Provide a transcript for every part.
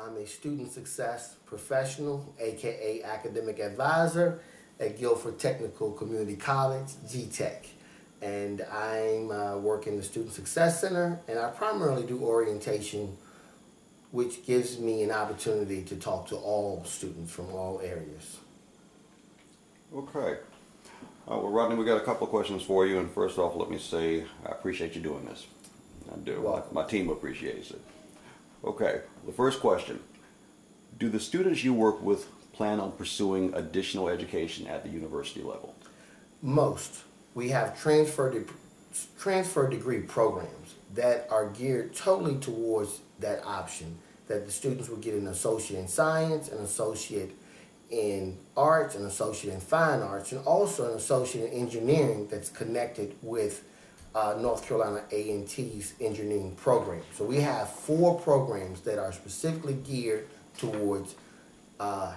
I'm a student success professional, aka academic advisor at Guilford Technical Community College, GTech. And I'm work in the Student Success Center, and I primarily do orientation, which gives me an opportunity to talk to all students from all areas. Okay. Well, Rodney, we got a couple of questions for you, and first off, let me say I appreciate you doing this. I do. Well, my team appreciates it. Okay, the first question. Do the students you work with plan on pursuing additional education at the university level? Most. We have transfer degree programs that are geared totally towards that option, that the students will get an associate in science, an associate in arts, an associate in fine arts, and also an associate in engineering that's connected with North Carolina A&T's engineering program. So we have 4 programs that are specifically geared towards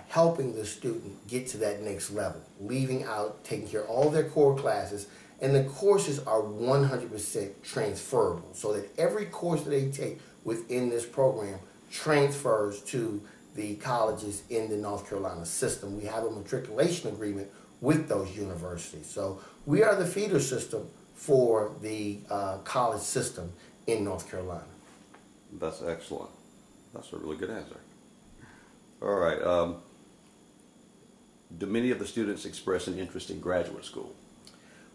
helping the student get to that next level, leaving out, taking care of all their core classes, and the courses are 100% transferable, so that every course that they take within this program transfers to the colleges in the North Carolina system. We have a matriculation agreement with those universities. So we are the feeder system for the college system in North Carolina. That's excellent. That's a really good answer. All right. Do many of the students express an interest in graduate school?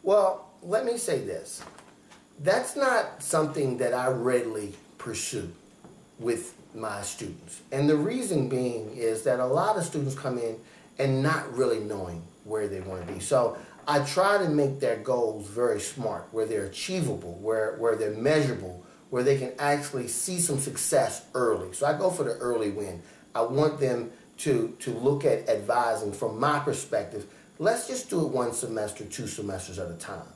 Well, let me say this. That's not something that I readily pursue with my students. And the reason being is that a lot of students come in and not really knowing where they want to be. So I try to make their goals very smart, where they're achievable, where they're measurable, where they can actually see some success early. So I go for the early win. I want them to look at advising from my perspective. Let's just do it 1 semester, 2 semesters at a time.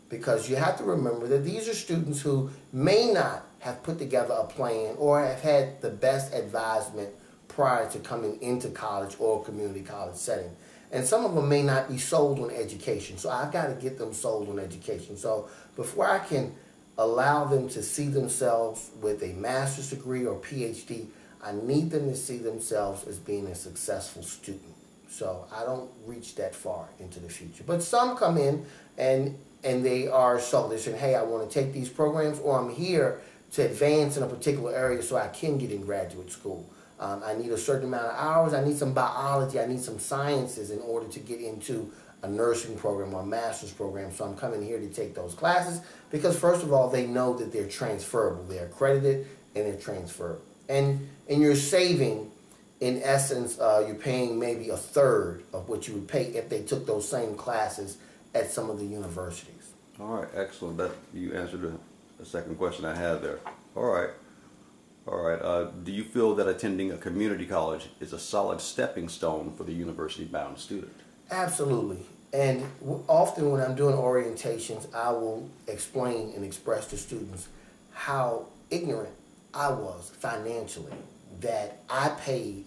Because you have to remember that these are students who may not have put together a plan or have had the best advisement prior to coming into college or community college setting. And some of them may not be sold on education. So I've got to get them sold on education. So before I can allow them to see themselves with a master's degree or PhD, I need them to see themselves as being a successful student. So I don't reach that far into the future. But some come in and they are sold. They're saying, hey, I want to take these programs, or I'm here to advance in a particular area so I can get in graduate school. I need a certain amount of hours. I need some biology. I need some sciences in order to get into a nursing program or a master's program. So I'm coming here to take those classes because, first of all, they know that they're transferable. They're accredited and they're transferable. And you're saving, in essence, you're paying maybe 1/3 of what you would pay if they took those same classes at some of the universities. All right, excellent. That you answered the second question I had there. All right. All right. Do you feel that attending a community college is a solid stepping stone for the university-bound student? Absolutely. And often when I'm doing orientations, I will explain and express to students how ignorant I was financially, that I paid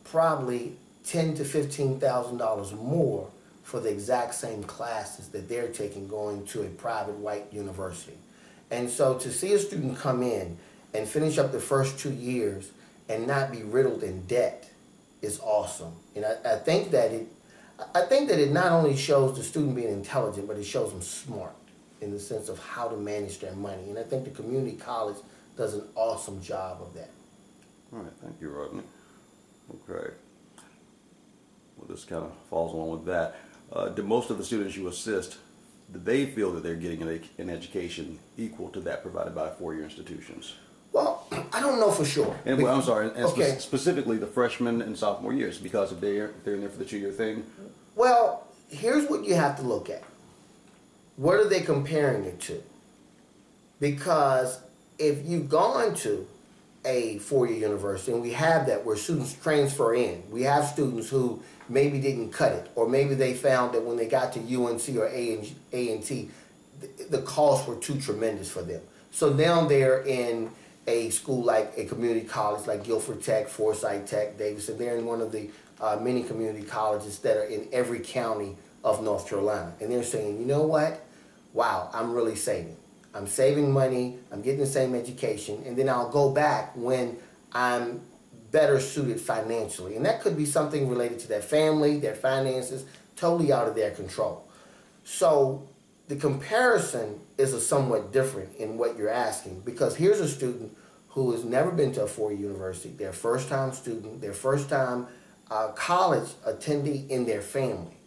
probably $10,000 to $15,000 more for the exact same classes that they're taking going to a private white university. And so to see a student come in and finish up the first 2 years and not be riddled in debt is awesome. And I think that it not only shows the student being intelligent, but it shows them smart. in the sense of how to manage their money. And I think the community college does an awesome job of that. All right, thank you, Rodney. Okay. Well, this kind of falls along with that. Do most of the students you assist, do they feel that they're getting an education equal to that provided by four-year institutions? Well, I don't know for sure. And well, I'm sorry, and okay. Specifically the freshman and sophomore years, because if they're in there for the 2-year thing. Well, here's what you have to look at. What are they comparing it to? Because if you've gone to a four-year university, and we have that where students transfer in. We have students who maybe didn't cut it, or maybe they found that when they got to UNC or A&T, the costs were too tremendous for them. So now they're in a school like a community college like Guilford Tech, Forsyth Tech, Davidson. They're in one of the many community colleges that are in every county of North Carolina. And they're saying, you know what? Wow, I'm really saving. I'm saving money, I'm getting the same education, and then I'll go back when I'm better suited financially. And that could be something related to their family, their finances, totally out of their control. So the comparison is a somewhat different in what you're asking, because here's a student who has never been to a four-year university, their first-time student, their first-time college attendee in their family.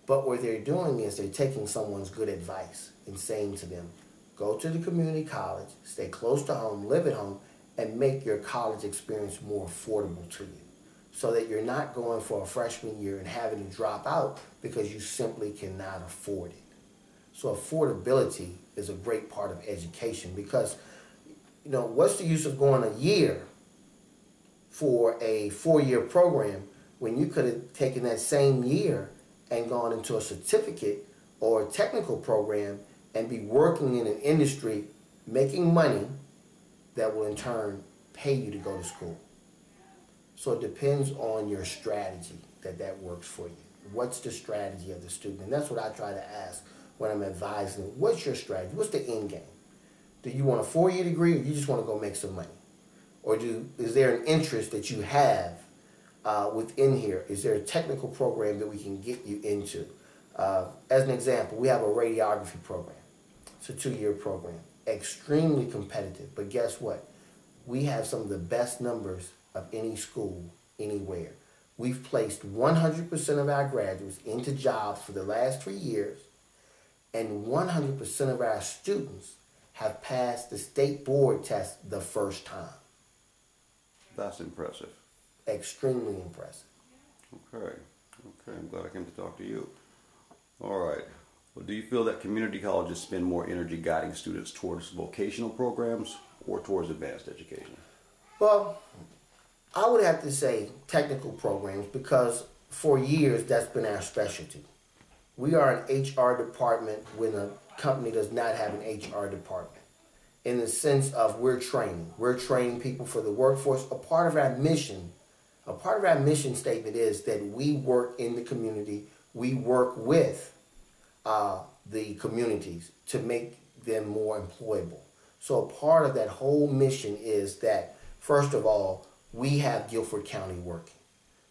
But what they're doing is they're taking someone's good advice and saying to them, go to the community college, stay close to home, live at home, and make your college experience more affordable to you, so that you're not going for a freshman year and having to drop out because you simply cannot afford it. So affordability is a great part of education, because, you know, what's the use of going a year for a four-year program when you could have taken that same year and gone into a certificate or a technical program and be working in an industry, making money that will in turn pay you to go to school. So it depends on your strategy that works for you. What's the strategy of the student? And that's what I try to ask when I'm advising them. What's your strategy? What's the end game? Do you want a four-year degree, or you just want to go make some money? Or is there an interest that you have within here? Is there a technical program that we can get you into? As an example, we have a radiography program. It's a 2-year program, extremely competitive, but guess what? We have some of the best numbers of any school anywhere. We've placed 100% of our graduates into jobs for the last 3 years, and 100% of our students have passed the state board test the first time. That's impressive. Extremely impressive. Okay, I'm glad I came to talk to you. All right. Well, do you feel that community colleges spend more energy guiding students towards vocational programs or towards advanced education? Well, I would have to say technical programs, because for years that's been our specialty. We are an HR department when a company does not have an HR department, in the sense of we're training people for the workforce. A part of our mission statement is that we work in the community, we work with the communities to make them more employable. So a part of that whole mission is that, first of all, we have Guilford County working.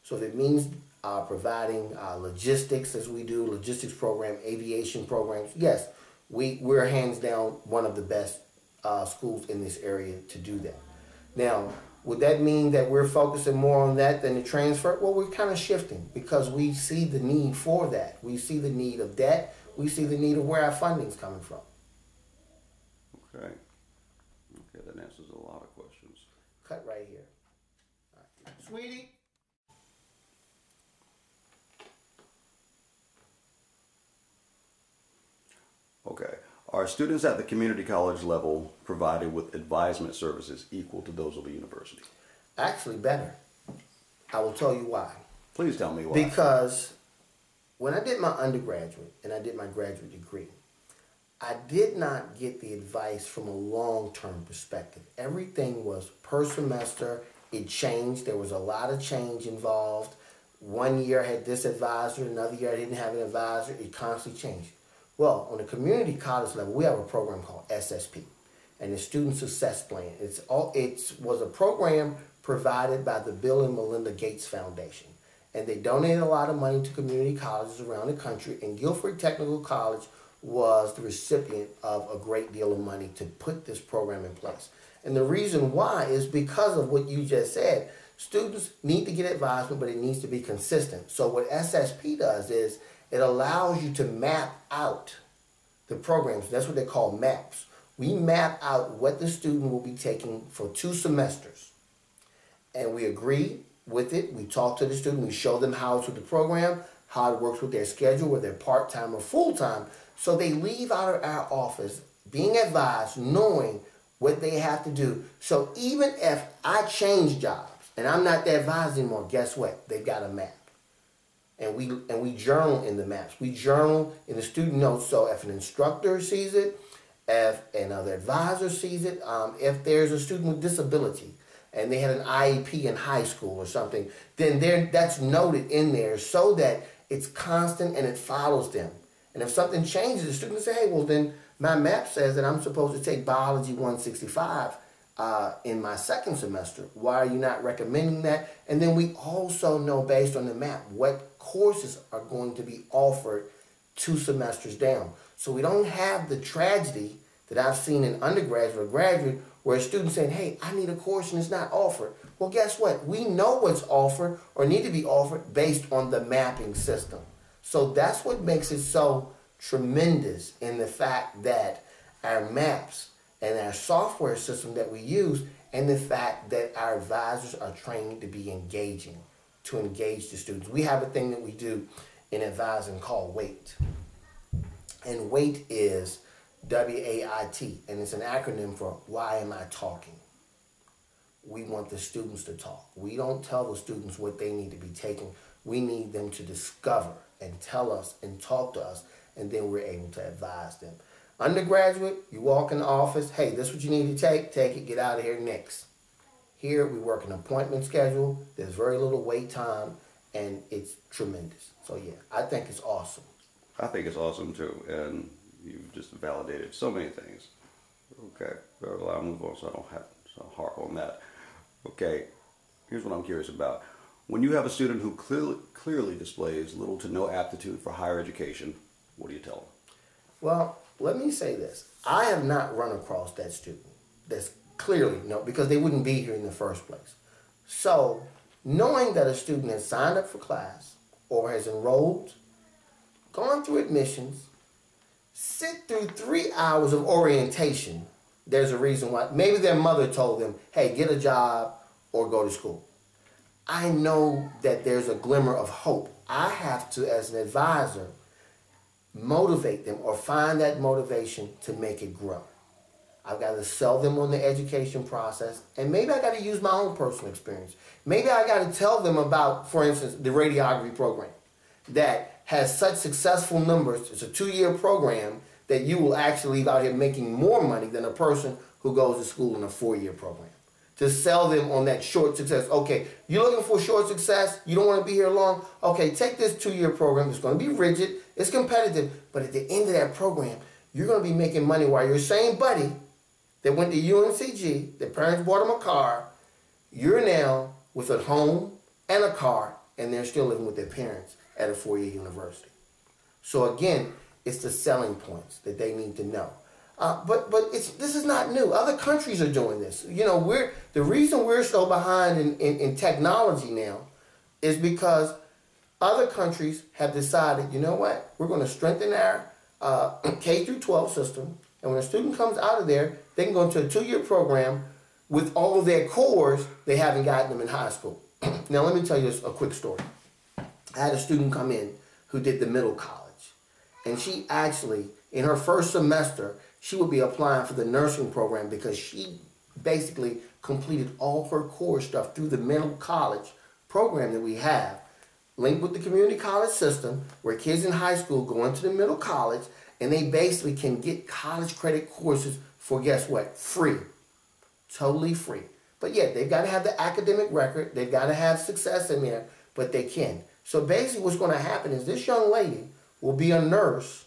So if it means providing logistics, as we do, logistics program, aviation programs, yes, we're hands down one of the best schools in this area to do that. Now, would that mean that we're focusing more on that than the transfer? Well, we're kind of shifting, because we see the need for that. We see the need of debt. We see the need of where our funding's coming from. Okay, that answers a lot of questions. Cut right here. All right. Sweetie? Okay. Are students at the community college level provided with advisement services equal to those of a university? Actually, better. I will tell you why. Please tell me why. Because when I did my undergraduate and I did my graduate degree, I did not get the advice from a long-term perspective. Everything was per semester. It changed. There was a lot of change involved. One year I had this advisor, another year I didn't have an advisor. It constantly changed. Well, on the community college level, we have a program called SSP, and the Student Success Plan. It was a program provided by the Bill and Melinda Gates Foundation, and they donated a lot of money to community colleges around the country, and Guilford Technical College was the recipient of a great deal of money to put this program in place. And the reason why is because of what you just said. Students need to get advisement, but it needs to be consistent. So what SSP does is it allows you to map out the programs. That's what they call maps. We map out what the student will be taking for 2 semesters. And we agree with it. We talk to the student. We show them how it's with the program, how it works with their schedule, whether they're part-time or full-time. So they leave out of our office being advised, knowing what they have to do. So even if I change jobs and I'm not the advisor anymore, guess what? They've got a map. And we journal in the maps. We journal in the student notes. So if an instructor sees it, if another advisor sees it, if there's a student with disability and they had an IEP in high school or something, then that's noted in there so that it's constant and it follows them. And if something changes, the student will say, hey, well then my map says that I'm supposed to take Biology 165 in my 2nd semester. Why are you not recommending that? And then we also know based on the map what courses are going to be offered 2 semesters down. So we don't have the tragedy that I've seen in undergraduate or graduate where a student saying, hey, I need a course and it's not offered. Well, guess what? We know what's offered or need to be offered based on the mapping system. So that's what makes it so tremendous in the fact that our maps and our software system that we use and the fact that our advisors are trained to be engaging, to engage the students. We have a thing that we do in advising called WAIT. And WAIT is W-A-I-T, and it's an acronym for Why Am I Talking? We want the students to talk. We don't tell the students what they need to be taking. We need them to discover and tell us and talk to us, and then we're able to advise them. Undergraduate, you walk in the office, hey, this is what you need to take it, get out of here, next. Here we work an appointment schedule, there's very little wait time, and it's tremendous. So yeah, I think it's awesome. I think it's awesome too, and you've just validated so many things. Okay, well, I'll move on so I don't have to harp on that. Okay, here's what I'm curious about. When you have a student who clearly displays little to no aptitude for higher education, what do you tell them? Well, let me say this. I have not run across that student that's clearly no, because they wouldn't be here in the first place. So, knowing that a student has signed up for class or has enrolled, gone through admissions, sit through 3 hours of orientation, there's a reason why. Maybe their mother told them, hey, get a job or go to school. I know that there's a glimmer of hope. I have to, as an advisor, motivate them or find that motivation to make it grow. I've got to sell them on the education process, and maybe I got to use my own personal experience. Maybe I got to tell them about, for instance, the radiography program that has such successful numbers. It's a 2-year program that you will actually leave out here making more money than a person who goes to school in a 4-year program. To sell them on that short success. Okay, you're looking for short success, you don't want to be here long, okay, take this 2-year program. It's going to be rigid, it's competitive, but at the end of that program, you're going to be making money while your same buddy that went to UNCG, their parents bought him a car, you're now with a home and a car, and they're still living with their parents at a 4-year university. So again, it's the selling points that they need to know. But this is not new. Other countries are doing this. You know, the reason we're so behind in technology now is because other countries have decided, you know what, we're going to strengthen our K through 12 system, and when a student comes out of there, they can go into a 2-year program with all of their cores they haven't gotten them in high school. Now let me tell you a quick story. I had a student come in who did the middle college, and she actually, in her first semester, she would be applying for the nursing program because she basically completed all her core stuff through the middle college program that we have, linked with the community college system, where kids in high school go into the middle college and they basically can get college credit courses for, guess what, free. Totally free. But yeah, they've got to have the academic record, they've got to have success in there, but they can. So basically what's going to happen is this young lady will be a nurse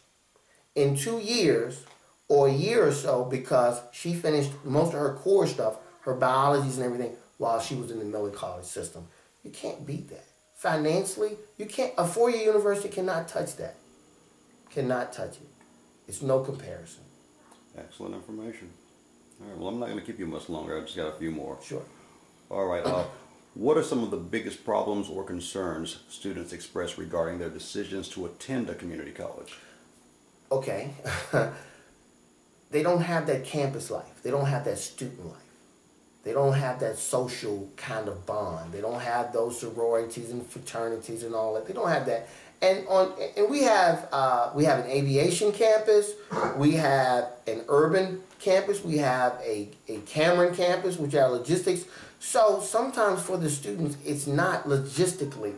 in 2 years or a year or so because she finished most of her core stuff, her biologies and everything, while she was in the middle college system. You can't beat that. Financially, you can't. A 4-year university cannot touch that. Cannot touch it. It's no comparison. Excellent information. All right, well, I'm not going to keep you much longer. I just got a few more. Sure. All right. What are some of the biggest problems or concerns students express regarding their decisions to attend a community college? Okay. They don't have that campus life. They don't have that student life. They don't have that social kind of bond. They don't have those sororities and fraternities and all that. They don't have that. And we have an aviation campus. We have an urban campus. We have a Cameron campus, which are logistics. So sometimes for the students, it's not logistically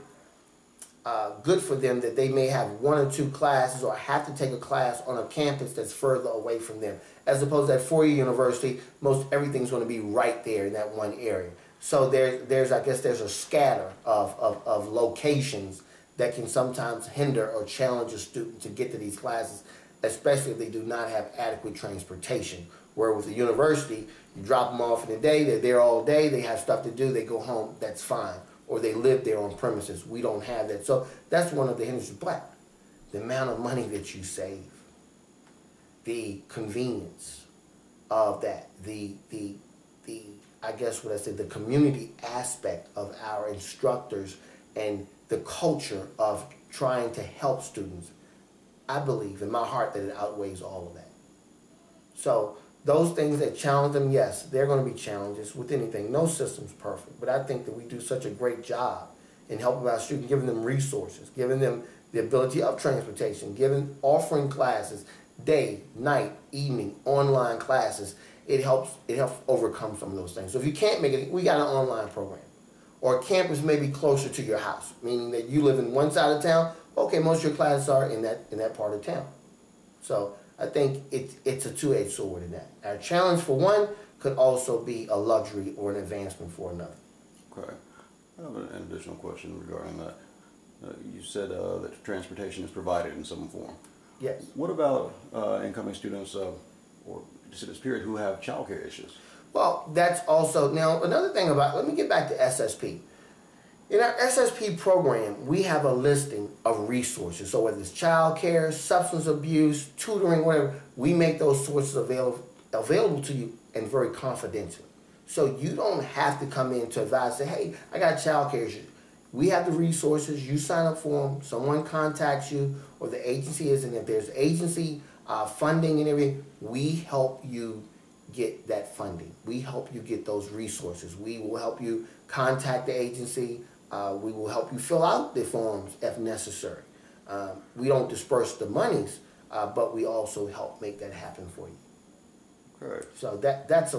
good for them that they may have one or two classes or have to take a class on a campus that's further away from them. As opposed to that four-year university, most everything's going to be right there in that one area. So there's I guess there's a scatter of locations that can sometimes hinder or challenge a student to get to these classes, especially if they do not have adequate transportation. Where with the university, you drop them off in the day, they're there all day, they have stuff to do, they go home, that's fine. Or they live there on premises. We don't have that. So that's one of the hindrances. But the amount of money that you save, the convenience of that, the I guess what I said, the community aspect of our instructors and the culture of trying to help students, I believe in my heart that it outweighs all of that. So those things that challenge them, yes, they're going to be challenges with anything. No system's perfect, but I think that we do such a great job in helping our students, giving them resources, giving them the ability of transportation, offering classes, day, night, evening, online classes. It helps overcome some of those things. So if you can't make it, we got an online program. Or campus may be closer to your house, meaning that you live in one side of town. Okay, most of your classes are in that part of town. So I think it's a two-edged sword in that. Our challenge for one could also be a luxury or an advancement for another. Okay. I have an additional question regarding that. You said that transportation is provided in some form. Yes. What about incoming students or students, period, who have child care issues? Well, that's also, now another thing about, let me get back to SSP. In our SSP program, we have a listing of resources. So whether it's child care, substance abuse, tutoring, whatever, we make those sources available to you and very confidential. So you don't have to come in to advise, say, hey, I got child care issues. We have the resources, you sign up for them, someone contacts you, or the agency is, and if there's agency funding and everything, we help you get that funding. We help you get those resources. We will help you contact the agency. We will help you fill out the forms if necessary. We don't disperse the monies, but we also help make that happen for you. Okay. So that's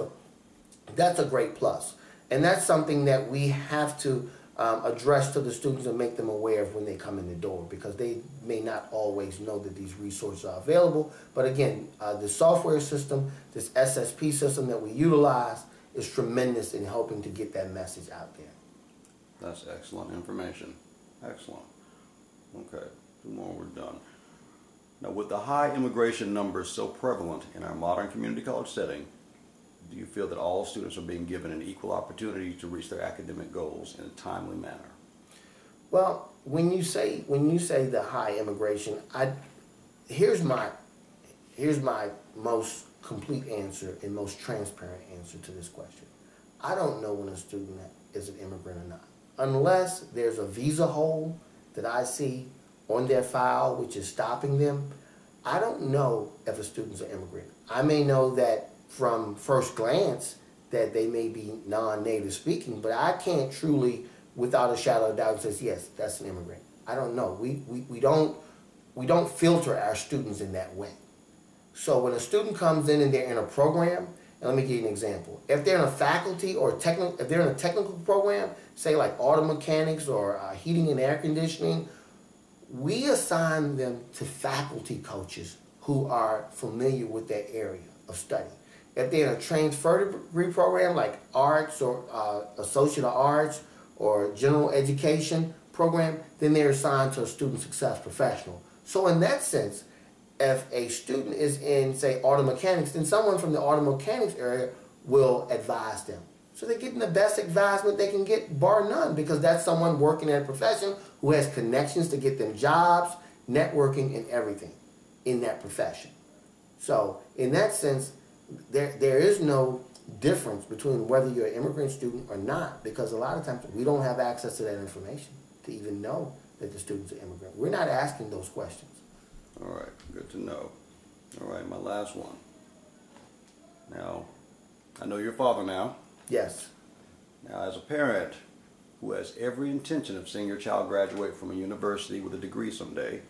a great plus. And that's something that we have to address to the students and make them aware of when they come in the door, because they may not always know that these resources are available. But again, the software system, this SSP system that we utilize, is tremendous in helping to get that message out there. That's excellent information. Excellent. Okay, two more, we're done. Now, with the high immigration numbers so prevalent in our modern community college setting, do you feel that all students are being given an equal opportunity to reach their academic goals in a timely manner? Well, when you say the high immigration, here's my most complete answer and most transparent answer to this question. I don't know when a student is an immigrant or not, unless there's a visa hole that I see on their file which is stopping them. I don't know if a student's an immigrant. I may know that from first glance that they may be non-native speaking, but I can't truly, without a shadow of doubt, say yes, that's an immigrant. I don't know. We don't filter our students in that way. So when a student comes in and they're in a program, and let me give you an example. If they're in a faculty or if they're in a technical program, say like auto mechanics or heating and air conditioning, we assign them to faculty coaches who are familiar with that area of study. If they're in a transfer degree program like arts or associate of arts or general education program, then they're assigned to a student success professional. So in that sense, if a student is in, say, auto mechanics, then someone from the auto mechanics area will advise them. So they're getting the best advisement they can get, bar none, because that's someone working in a profession who has connections to get them jobs, networking, and everything in that profession. So in that sense, there is no difference between whether you're an immigrant student or not, because a lot of times we don't have access to that information to even know that the student's an immigrant. We're not asking those questions. All right, good to know. All right, my last one. Now, I know you're a father now. Yes. Now, as a parent who has every intention of seeing your child graduate from a university with a degree someday,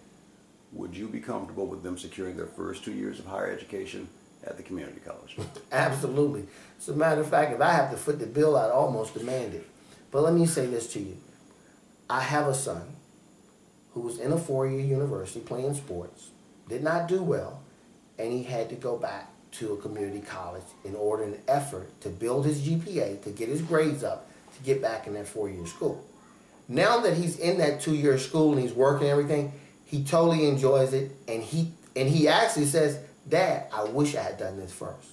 would you be comfortable with them securing their first 2 years of higher education at the community college? Absolutely. As a matter of fact, if I have to foot the bill, I'd almost demand it. But let me say this to you. I have a son who was in a four-year university playing sports, did not do well, and he had to go back to a community college in order and effort to build his GPA, to get his grades up, to get back in that four-year school. Now that he's in that two-year school and he's working and everything, he totally enjoys it, and he actually says, Dad, I wish I had done this first.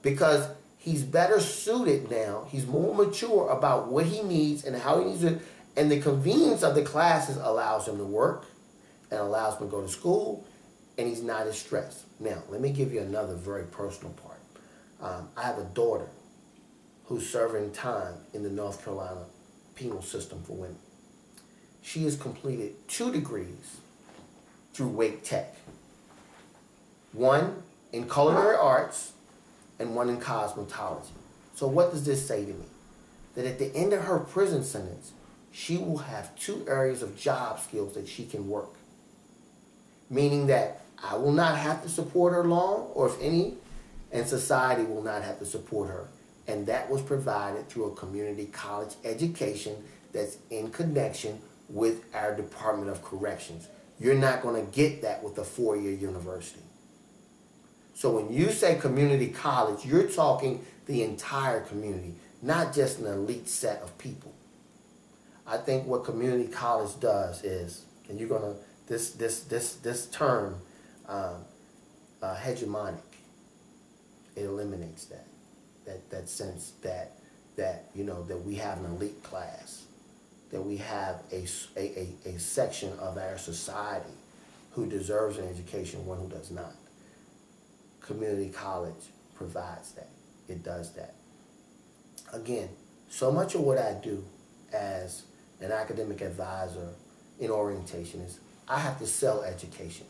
Because he's better suited now, he's more mature about what he needs and how he needs it, and the convenience of the classes allows him to work and allows him to go to school, and he's not as stressed. Now, let me give you another very personal part. I have a daughter who's serving time in the North Carolina penal system for women. She has completed 2 degrees through Wake Tech. One in culinary arts and one in cosmetology. So what does this say to me? That at the end of her prison sentence, she will have 2 areas of job skills that she can work. Meaning that I will not have to support her long, or if any, and society will not have to support her. And that was provided through a community college education that's in connection with our Department of Corrections. You're not going to get that with a 4-year university. So when you say community college, you're talking the entire community, not just an elite set of people. I think what community college does is, and you're going to, this term, hegemonic, it eliminates that sense that you know, that we have an elite class, that we have a section of our society who deserves an education, one who does not. Community college provides that. It does that. Again, so much of what I do as an academic advisor in orientation is I have to sell education.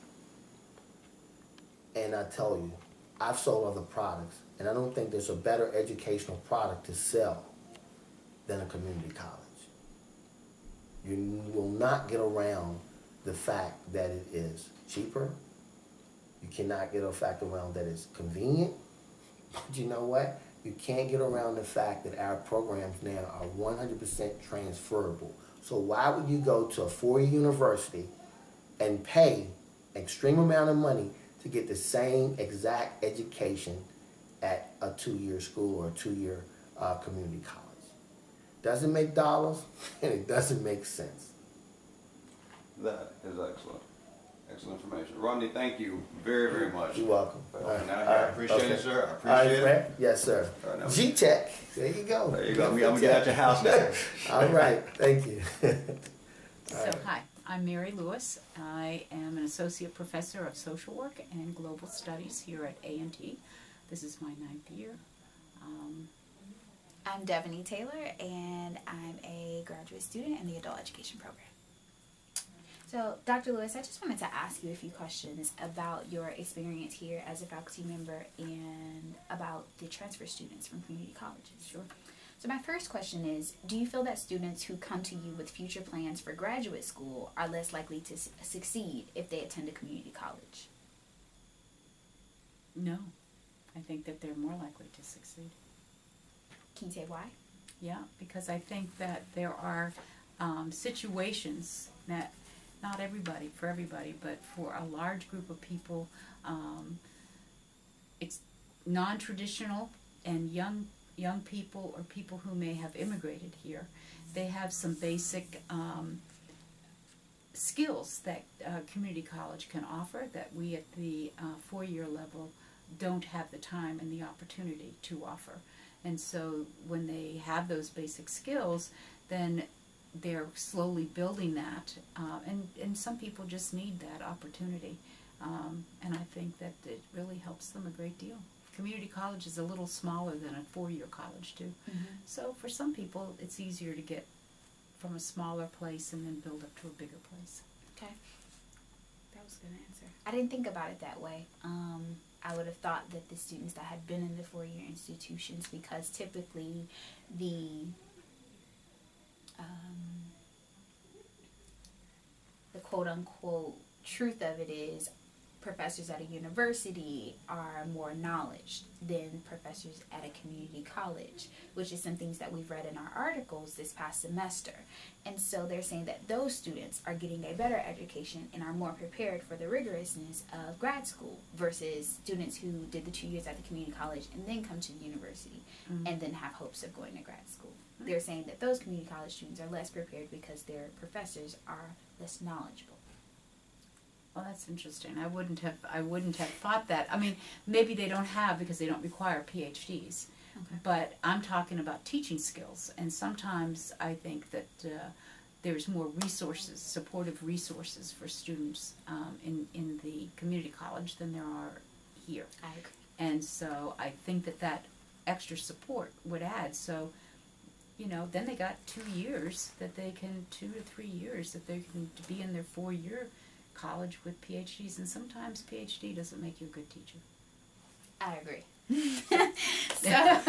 And I tell you, I've sold other products, and I don't think there's a better educational product to sell than a community college. You will not get around the fact that it is cheaper. You cannot get a fact around that it's convenient. But you know what? You can't get around the fact that our programs now are 100% transferable. So why would you go to a 4-year university and pay an extreme amount of money to get the same exact education at a 2-year school or a 2-year community college? Doesn't make dollars, and it doesn't make sense. That is excellent. Excellent information. Rodney, thank you very, very much. You're welcome. I appreciate it, sir. I appreciate it. Yes, sir. G-Tech. There you go. There you go. I'm going to get out your house now. All right. Thank you. Hi, I'm Mary Lewis. I am an associate professor of social work and global studies here at A&T. This is my 9th year. I'm Devaney Taylor, and I'm a graduate student in the adult education program. So, Dr. Lewis, I just wanted to ask you a few questions about your experience here as a faculty member and about the transfer students from community colleges. Sure. So my first question is, do you feel that students who come to you with future plans for graduate school are less likely to succeed if they attend a community college? No. I think that they're more likely to succeed. Can you say why? Yeah, because I think that there are situations that, not for everybody, but for a large group of people, it's non-traditional, and young people or people who may have immigrated here, they have some basic skills that community college can offer that we at the 4-year level don't have the time and the opportunity to offer. And so when they have those basic skills, then they're slowly building that, and some people just need that opportunity And I think that it really helps them a great deal. Community college is a little smaller than a four-year college, too. So for some people, it's easier to get from a smaller place and then build up to a bigger place. Okay. That was a good answer. I didn't think about it that way. I would have thought that the students that had been in the four-year institutions, because typically the quote-unquote truth of it is professors at a university are more knowledge than professors at a community college, which is some things that we've read in our articles this past semester. And so they're saying that those students are getting a better education and are more prepared for the rigorousness of grad school versus students who did the 2 years at the community college and then come to the university and then have hopes of going to grad school. They're saying that those community college students are less prepared because their professors are less knowledgeable. Well, that's interesting. I wouldn't have thought that. I mean, maybe they don't have because they don't require PhDs. Okay. But I'm talking about teaching skills, and sometimes I think that there's more resources, supportive resources for students in the community college than there are here. I agree. And so I think that extra support would add. So, you know, then they got 2 years that they can, 2 to 3 years that they can be in their 4-year college with PhDs, and sometimes PhD doesn't make you a good teacher. I agree. So,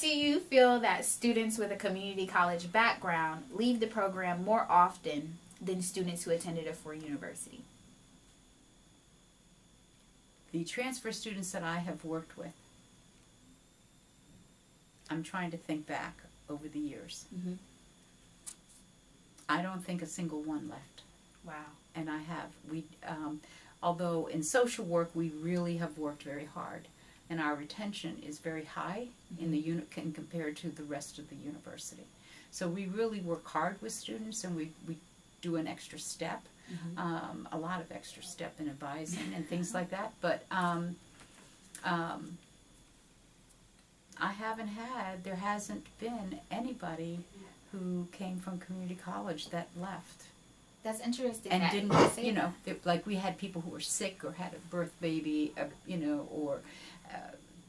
do you feel that students with a community college background leave the program more often than students who attended a four-year university? The transfer students that I have worked with, I'm trying to think back over the years. I don't think a single one left. Wow. And I have. Although in social work we really have worked very hard, and our retention is very high in the unit compared to the rest of the university. So we really work hard with students, and we do an extra step, a lot of extra step in advising and things like that. But there hasn't been anybody who came from community college that left. That's interesting. And didn't, you know, like we had people who were sick or had a birth baby, you know, or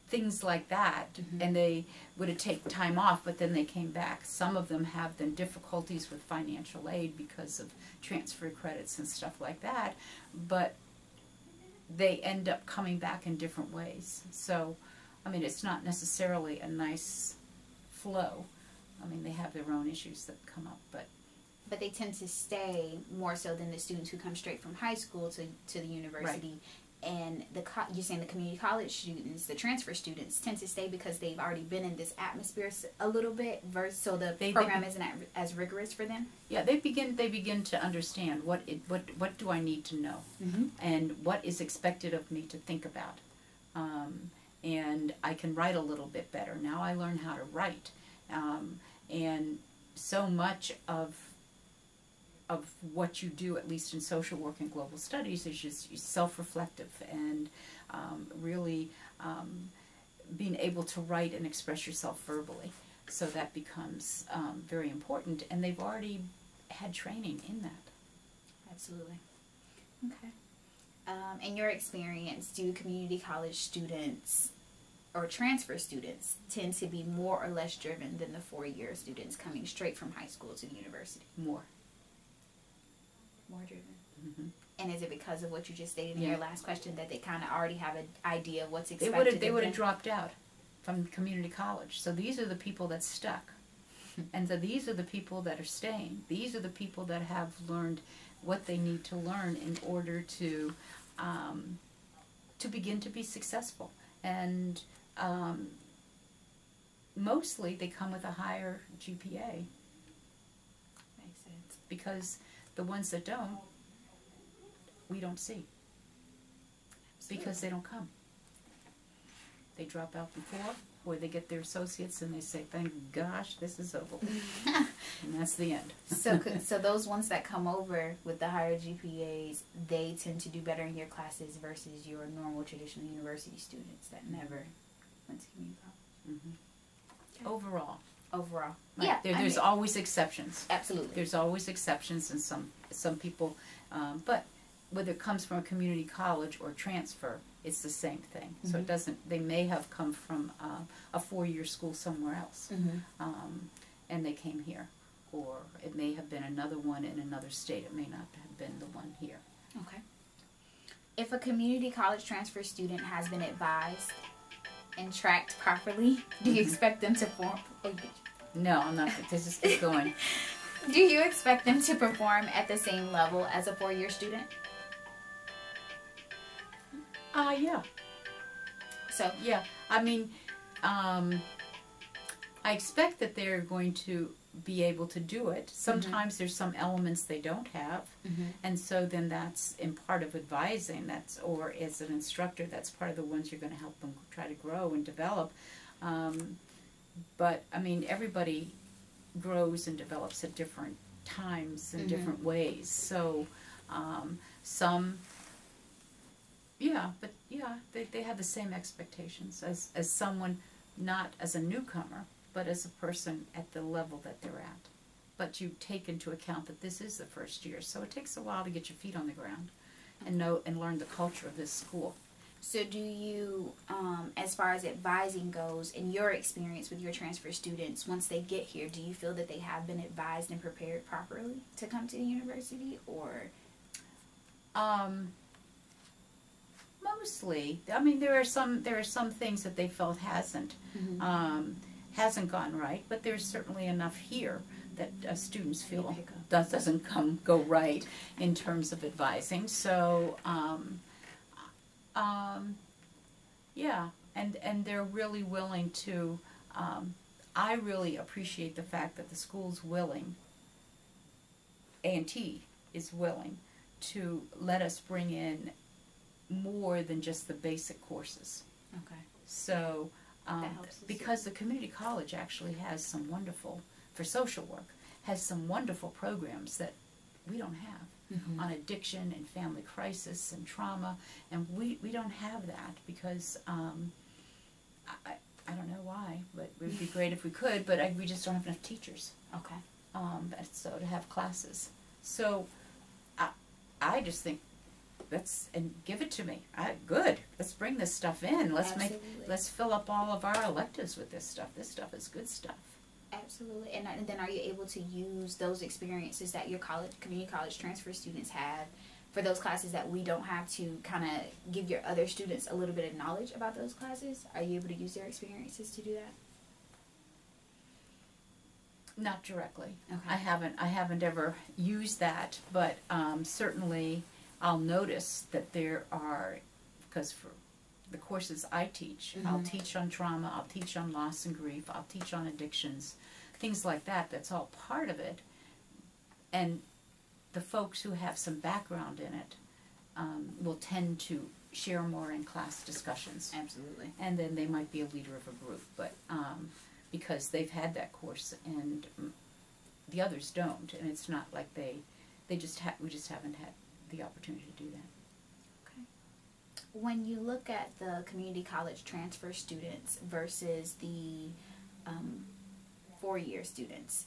things like that, and they would have taken time off, but then they came back. Some of them have then difficulties with financial aid because of transfer credits and stuff like that, but they end up coming back in different ways. So, I mean, it's not necessarily a nice flow. I mean, they have their own issues that come up, but they tend to stay more so than the students who come straight from high school to the university. Right. And you're saying the community college students, the transfer students, tend to stay because they've already been in this atmosphere a little bit, so the program isn't as rigorous for them. Yeah, they begin to understand what do I need to know, and what is expected of me to think about, and I can write a little bit better now. I learn how to write. And so much of what you do, at least in social work and global studies, is just self-reflective and really being able to write and express yourself verbally. So that becomes very important, and they've already had training in that. Absolutely. Okay. In your experience, do community college students or transfer students tend to be more or less driven than the four-year students coming straight from high school to the university? More driven. And is it because of what you just stated in your last question, that they kind of already have an idea of what's expected? They would have dropped out from community college. So these are the people that stuck. And so these are the people that are staying. These are the people that have learned what they need to learn in order to begin to be successful. And mostly they come with a higher GPA. Makes sense. Because the ones that don't, we don't see. Absolutely. Because they don't come. They drop out before, or they get their associates and they say, thank gosh, this is over. And that's the end. So those ones that come over with the higher GPAs, they tend to do better in your classes versus your normal traditional university students that never went to community college. Okay. Overall. Right. Yeah. There's always exceptions. Absolutely. There's always exceptions, and some people, but whether it comes from a community college or transfer, it's the same thing. Mm-hmm. So it doesn't, they may have come from a 4-year school somewhere else, and they came here. Or it may have been another one in another state. It may not have been the one here. Okay. If a community college transfer student has been advised and tracked properly, do you expect them to perform? No, I'm not. Just keep going. Do you expect them to perform at the same level as a 4-year student? Yeah. So yeah, I mean, I expect that they're going to be able to do it. Sometimes there's some elements they don't have, and so then that's in part of advising. That's, or as an instructor, that's part of the ones you're going to help them try to grow and develop. But I mean, everybody grows and develops at different times in different ways. So some, yeah, but yeah, they have the same expectations as someone, not as a newcomer, but as a person at the level that they're at. But you take into account that this is the first year, so it takes a while to get your feet on the ground and know and learn the culture of this school. So do you, as far as advising goes, in your experience with your transfer students, once they get here, do you feel that they have been advised and prepared properly to come to the university, or? Mostly. I mean, there are some things that they felt hasn't gone right, but there's certainly enough here that students feel doesn't go right in terms of advising. So yeah, and they're really willing to. I really appreciate the fact that the school's willing. A&T is willing to let us bring in more than just the basic courses. Okay. So, because the community college actually has some wonderful, for social work, has some wonderful programs that we don't have on addiction and family crisis and trauma, and we don't have that because I don't know why, but it would be great if we could, but we just don't have enough teachers. Okay. So to have classes. So I just think and give it to me. Good. Let's bring this stuff in. Let's fill up all of our electives with this stuff. This stuff is good stuff. Absolutely. And then are you able to use those experiences that your community college transfer students have for those classes that we don't have, to kind of give your other students a little bit of knowledge about those classes? Are you able to use their experiences to do that? Not directly. Okay. I haven't ever used that, but certainly I'll notice that there are, because for the courses I teach, I'll teach on trauma, I'll teach on loss and grief, I'll teach on addictions, things like that. That's all part of it. And the folks who have some background in it will tend to share more in class discussions. Absolutely. And then they might be a leader of a group, but because they've had that course and the others don't, and it's not like we just haven't had the opportunity to do that. Okay. When you look at the community college transfer students versus the 4-year students,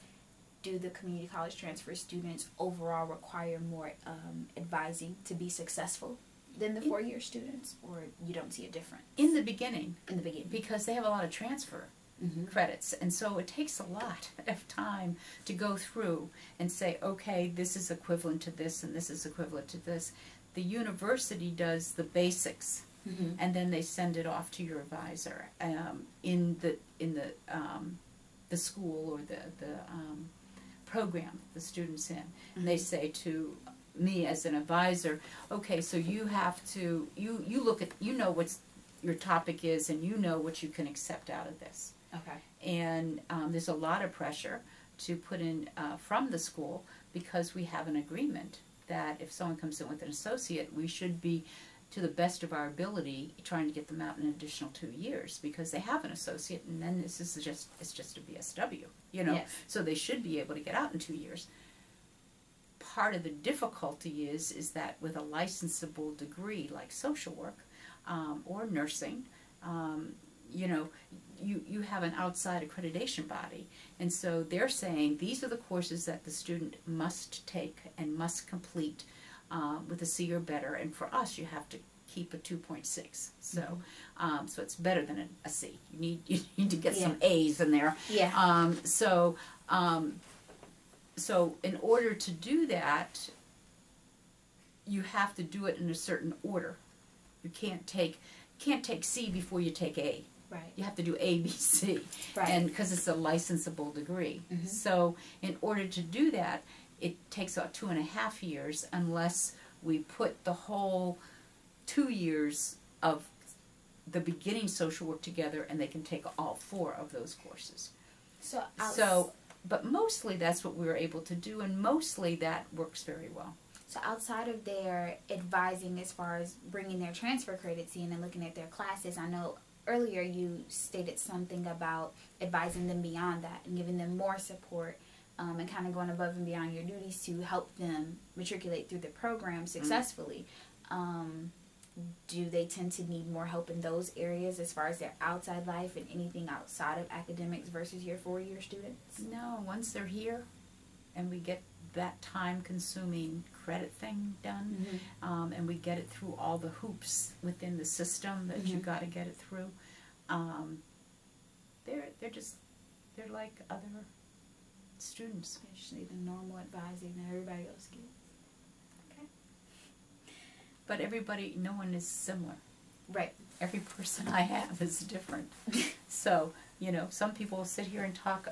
do the community college transfer students overall require more advising to be successful than the 4-year students, or you don't see a difference? In the beginning. In the beginning. Because they have a lot of transfer credits, and so it takes a lot of time to go through and say, okay, this is equivalent to this and this is equivalent to this. The university does the basics, and then they send it off to your advisor in the school or the program the student's in, and they say to me as an advisor, okay, so you have to you look at, you know what your topic is, and you know what you can accept out of this. Okay. And there's a lot of pressure to put in from the school, because we have an agreement that if someone comes in with an associate, we should be, to the best of our ability, trying to get them out in an additional 2 years, because they have an associate, and then it's just a BSW, you know. Yes. So they should be able to get out in 2 years. Part of the difficulty is that with a licensable degree like social work or nursing, you know, you have an outside accreditation body, and so they're saying these are the courses that the student must take and must complete with a C or better, and for us, you have to keep a 2.6. So, so it's better than a C. You need to get some A's in there. Yeah. So in order to do that, you have to do it in a certain order. You can't take C before you take A. Right. You have to do A, B, C. Right. And because it's a licensable degree. So in order to do that, it takes about 2.5 years unless we put the whole 2 years of the beginning social work together, and they can take all 4 of those courses. So, but mostly that's what we were able to do, and mostly that works very well. So outside of their advising as far as bringing their transfer credits in and looking at their classes, I know earlier you stated something about advising them beyond that and giving them more support, and kind of going above and beyond your duties to help them matriculate through the program successfully. Do they tend to need more help in those areas as far as their outside life and anything outside of academics versus your 4-year students? No, once they're here and we get that time-consuming credit thing done, and we get it through all the hoops within the system that you got to get it through, they're like other students. Especially the normal advising that everybody else gets. But everybody, no one is similar. Right. Every person I have is different. So, you know, some people sit here and talk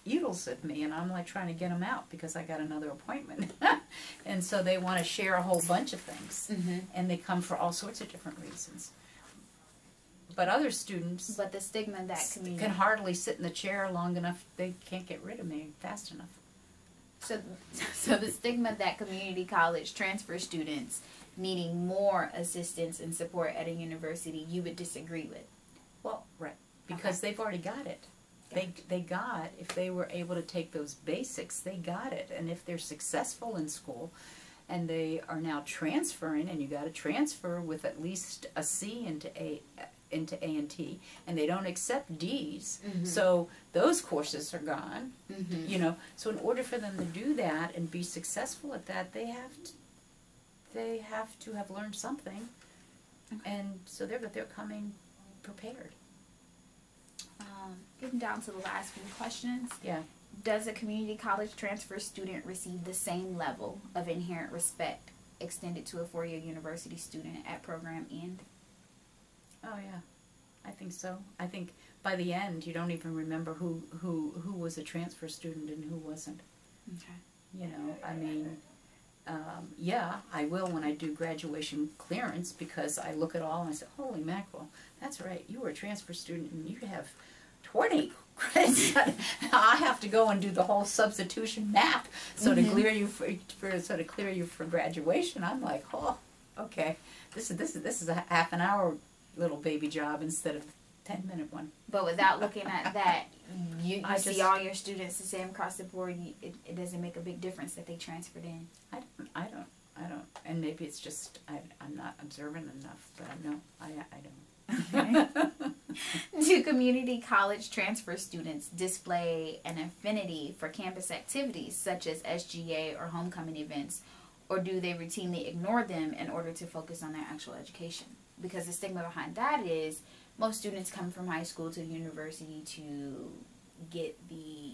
oodles with me, and I'm like trying to get them out because I got another appointment. And so they want to share a whole bunch of things. And they come for all sorts of different reasons. But other students But the stigma that community can hardly sit in the chair long enough, they can't get rid of me fast enough. So the stigma that community college transfer students needing more assistance and support at a university, you would disagree with? Well, right, because they've already got it. They got, if they were able to take those basics, they got it. And if they're successful in school and they are now transferring, and you got to transfer with at least a C into A&T, and they don't accept D's, so those courses are gone. You know, so in order for them to do that and be successful at that, they have to have learned something, and so they're coming prepared. Getting down to the last few questions. Yeah. Does a community college transfer student receive the same level of inherent respect extended to a 4-year university student at program end? Oh yeah, I think so. I think by the end you don't even remember who was a transfer student and who wasn't. Okay. You know, I mean, yeah, I will when I do graduation clearance, because I look at all and I say, holy mackerel, that's right, you were a transfer student and you have 20 credits. I have to go and do the whole substitution math so to clear you for graduation. I'm like, oh, okay, this is a half an hour little baby job instead of a 10-minute one. But without looking at that, you see all your students the same across the board. It doesn't make a big difference that they transferred in. I don't. And maybe it's just I'm not observant enough. But no, I don't. Do community college transfer students display an affinity for campus activities such as SGA or homecoming events, or do they routinely ignore them in order to focus on their actual education? Because the stigma behind that is most students come from high school to the university to get the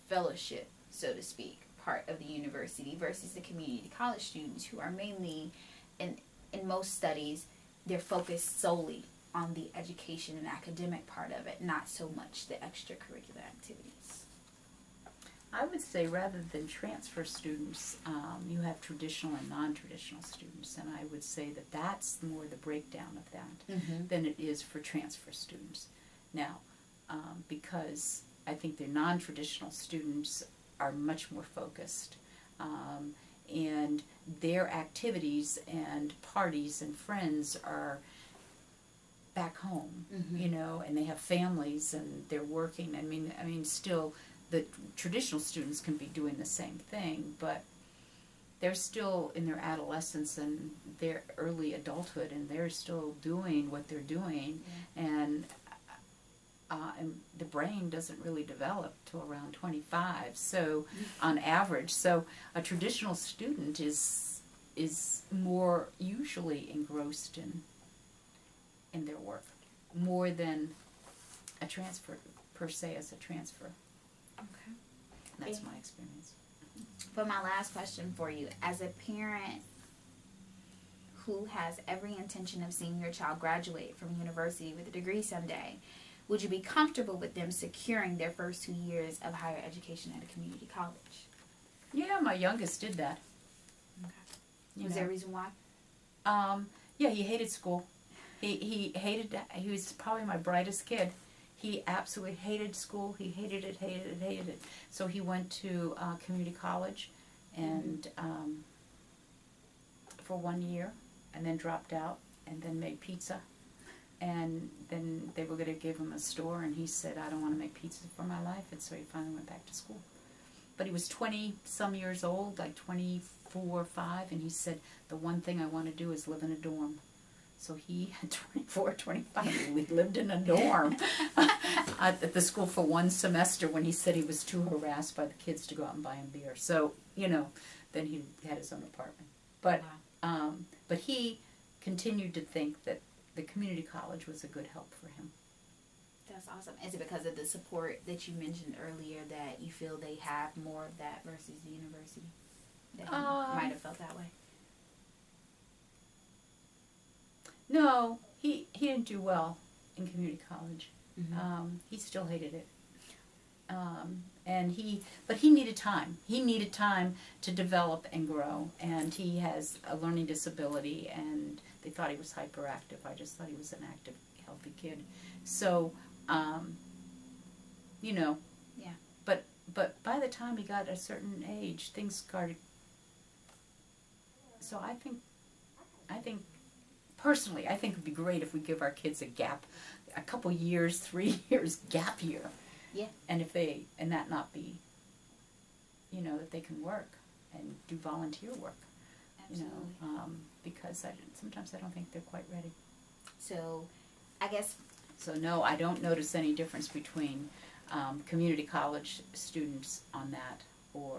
fellowship, so to speak, part of the university, versus the community college students who are mainly, in most studies, they're focused solely on the education and academic part of it, not so much the extracurricular activities. I would say rather than transfer students, you have traditional and non-traditional students, and I would say that that's more the breakdown of that than it is for transfer students. Now, because I think the non-traditional students are much more focused, and their activities and parties and friends are back home, you know, and they have families and they're working. I mean, still, the traditional students can be doing the same thing, but they're still in their adolescence and their early adulthood, and they're still doing what they're doing, and the brain doesn't really develop till around 25, so on average. So a traditional student is is more usually engrossed in their work, more than a transfer per se as a transfer. Okay. That's my experience. For my last question for you, as a parent who has every intention of seeing your child graduate from university with a degree someday, would you be comfortable with them securing their first 2 years of higher education at a community college? Yeah, my youngest did that. Okay. Was there a reason why? Yeah, he hated school. He was probably my brightest kid. He absolutely hated school. He hated it. So he went to community college and for 1 year, and then dropped out, and then made pizza. And then they were going to give him a store, and he said, I don't want to make pizza for my life, and so he finally went back to school. But he was 20-some years old, like 24 or 5, and he said, the one thing I want to do is live in a dorm. So he, at 24, 25, we lived in a dorm at the school for 1 semester when he said he was too harassed by the kids to go out and buy him beer. So, you know, then he had his own apartment. But, but he continued to think that the community college was a good help for him. That's awesome. Is it because of the support that you mentioned earlier that you feel they have more of that versus the university? That he might have felt that way? No, he didn't do well in community college. Mm-hmm. He still hated it. But he needed time. He needed time to develop and grow. And he has a learning disability, and they thought he was hyperactive. I just thought he was an active, healthy kid. So, you know. Yeah. But by the time he got a certain age, things started. So I think. Personally, I think it would be great if we give our kids a couple years, 3 years gap year. Yeah. And that not be, you know, that they can work and do volunteer work. Absolutely. You know, because sometimes I don't think they're quite ready. So, I guess. So no, I don't notice any difference between community college students on that or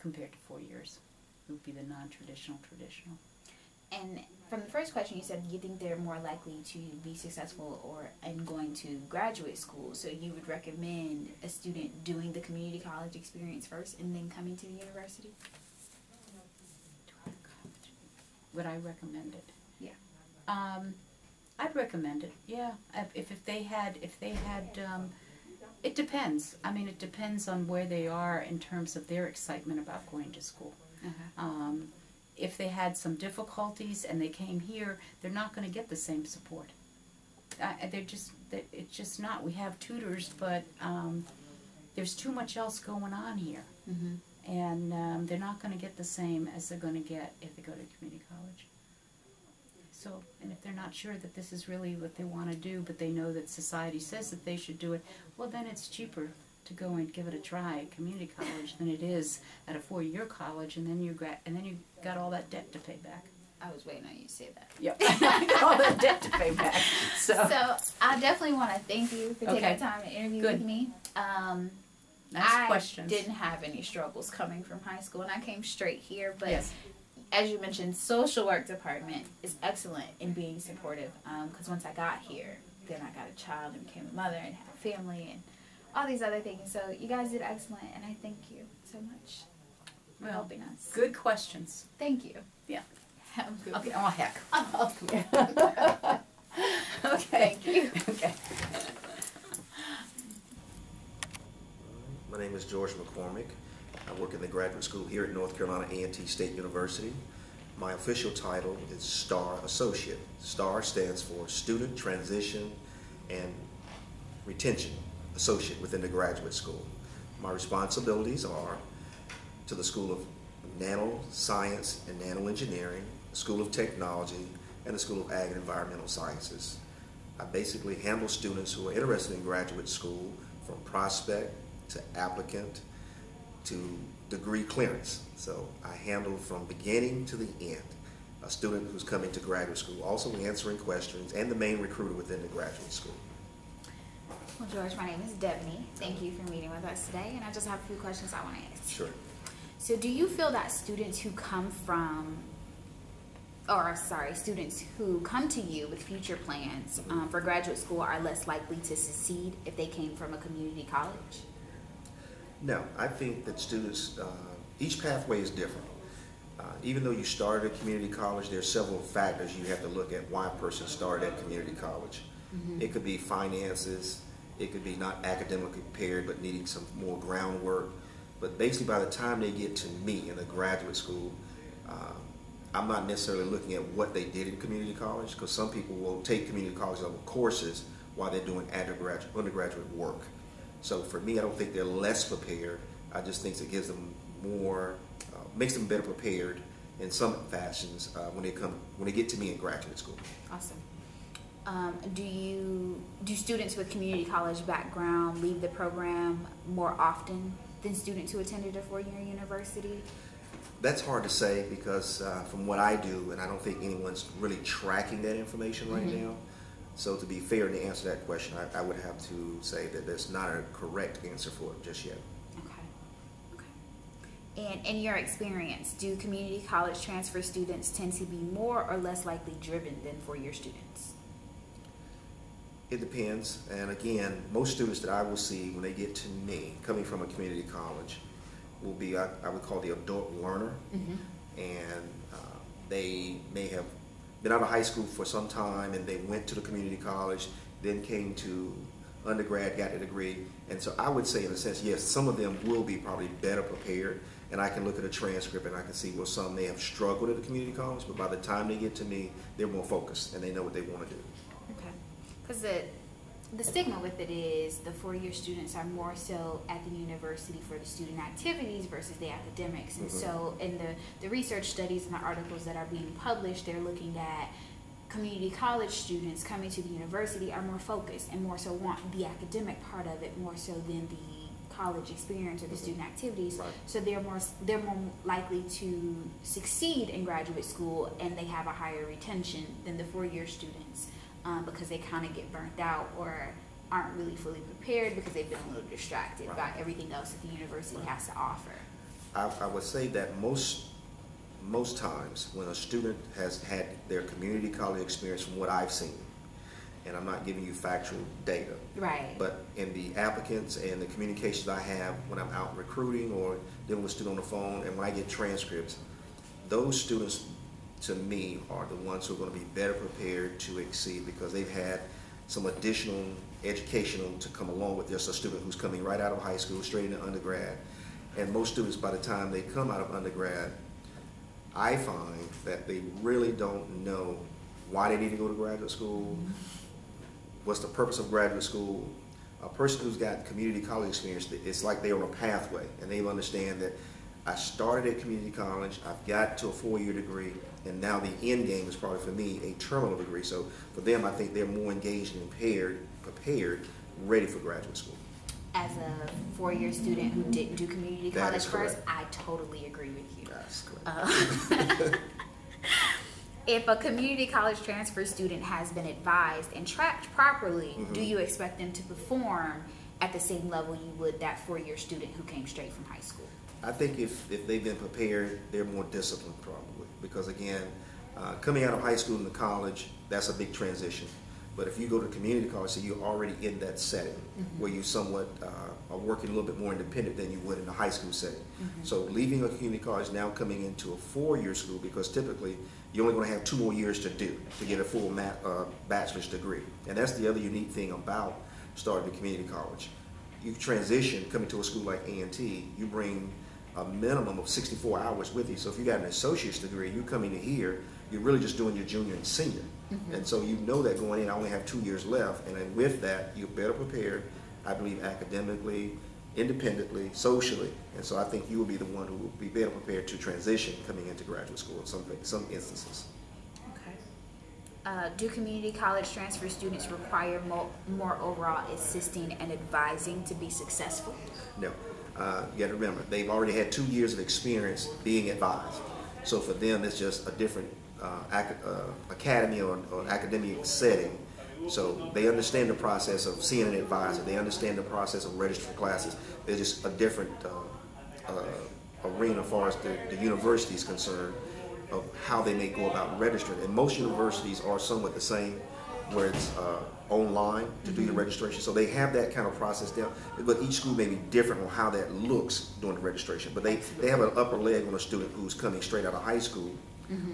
compared to 4 years. It would be the non-traditional, traditional. And from the first question, you said you think they're more likely to be successful in going to graduate school. So you would recommend a student doing the community college experience first and then coming to the university? Would I recommend it? Yeah. I'd recommend it. Yeah. If they had, it depends. I mean, it depends on where they are in terms of their excitement about going to school. Uh-huh. If they had some difficulties and they came here, they're not going to get the same support. It's just not. We have tutors, but there's too much else going on here. Mm-hmm. And they're not going to get the same as they're going to get if they go to community college. So, and if they're not sure that this is really what they want to do, but they know that society says that they should do it, well, then it's cheaper to go and give it a try at community college than it is at a 4-year college, and then you got all that debt to pay back. I was waiting on you to say that. Yep, got all that debt to pay back. So I definitely want to thank you for taking the time to interview with me. Nice questions. I didn't have any struggles coming from high school, and I came straight here. But yes. As you mentioned, social work department is excellent in being supportive. Because once I got here, then I got a child and became a mother and had a family and all these other things. So you guys did excellent, and I thank you so much for helping us. Good questions. Thank you. Yeah. Have a good Okay. Oh heck. Oh, Yeah. Okay. Thank you. Okay. My name is George McCormick. I work in the graduate school here at North Carolina A&T State University. My official title is STAR Associate. STAR stands for Student Transition and Retention Associate within the graduate school. My responsibilities are to the School of Nanoscience and Nanoengineering, the School of Technology, and the School of Ag and Environmental Sciences. I basically handle students who are interested in graduate school from prospect to applicant to degree clearance. So I handle from beginning to the end a student who's coming to graduate school, also answering questions, and the main recruiter within the graduate school. Well, George, my name is Devaney. Thank you for meeting with us today, and I just have a few questions I want to ask. Sure. So do you feel that students who come to you with future plans for graduate school are less likely to succeed if they came from a community college? No, I think that students, each pathway is different. Even though you started at community college, there are several factors you have to look at why a person started at community college. It could be finances, it could be not academically prepared but needing some more groundwork. But basically by the time they get to me in a graduate school, I'm not necessarily looking at what they did in community college, because some people will take community college level courses while they're doing undergraduate work. So for me, I don't think they're less prepared. I just think it gives them more, makes them better prepared in some fashions when they get to me in graduate school. Awesome. Do students with community college background leave the program more often than students who attended a four-year university? That's hard to say, because from what I do, and I don't think anyone's really tracking that information right now. So to be fair to answer that question, I would have to say that there's not a correct answer for it just yet. Okay. And in your experience, do community college transfer students tend to be more or less likely driven than four-year students? It depends, and again, most students that I will see when they get to me, coming from a community college, will be, I would call the adult learner, and they may have been out of high school for some time and they went to the community college, then came to undergrad, got a degree, and so I would say in a sense, yes, some of them will be probably better prepared, and I can look at a transcript and I can see where some may have struggled at the community college, but by the time they get to me, they're more focused and they know what they want to do. Okay, because the stigma with it is the four-year students are more so at the university for the student activities versus the academics. And so in the research studies and the articles that are being published, they're looking at community college students coming to the university are more focused and more so want the academic part of it more so than the college experience or the student activities. Right. So they're more likely to succeed in graduate school, and they have a higher retention than the four-year students. Because they kind of get burnt out or aren't really fully prepared because they've been a little distracted by everything else that the university has to offer. I would say that most times when a student has had their community college experience, from what I've seen, and I'm not giving you factual data, but in the applicants and the communications I have when I'm out recruiting or dealing with a student on the phone, and when I get transcripts, those students to me are the ones who are going to be better prepared to exceed, because they've had some additional educational to come along with just a student who's coming right out of high school straight into undergrad. And most students, by the time they come out of undergrad, I find that they really don't know why they need to go to graduate school, what's the purpose of graduate school. A person who's got community college experience, it's like they're on a pathway, and they understand that I started at community college, I've got to a four-year degree, and now the end game is probably for me a terminal degree. So for them, I think they're more engaged and prepared, ready for graduate school. As a four-year student who didn't do community college first, I totally agree with you. That's correct. If a community college transfer student has been advised and tracked properly, do you expect them to perform at the same level you would that four-year student who came straight from high school? I think if they've been prepared, they're more disciplined probably, because again, coming out of high school into college, that's a big transition. But if you go to community college, so you're already in that setting where you somewhat are working a little bit more independent than you would in a high school setting. So leaving a community college, now coming into a four-year school, because typically you're only going to have 2 more years to do to get a full bachelor's degree. And that's the other unique thing about starting a community college. You transition, coming to a school like A&T, you bring a minimum of 64 hours with you. So if you got an associate's degree, you come into here, you're really just doing your junior and senior. And so you know that going in, I only have 2 years left, and then with that, you're better prepared, I believe, academically, independently, socially. And so I think you will be the one who will be better prepared to transition coming into graduate school in some instances. Okay. Do community college transfer students require more overall assisting and advising to be successful? No. You got to remember, they've already had 2 years of experience being advised. So for them, it's just a different academy or academic setting. So they understand the process of seeing an advisor. They understand the process of registering classes. They're just a different arena as far as the university is concerned of how they may go about registering. And most universities are somewhat the same, where it's online to do your registration. So they have that kind of process down, but each school may be different on how that looks during the registration. But they have an upper leg on a student who's coming straight out of high school,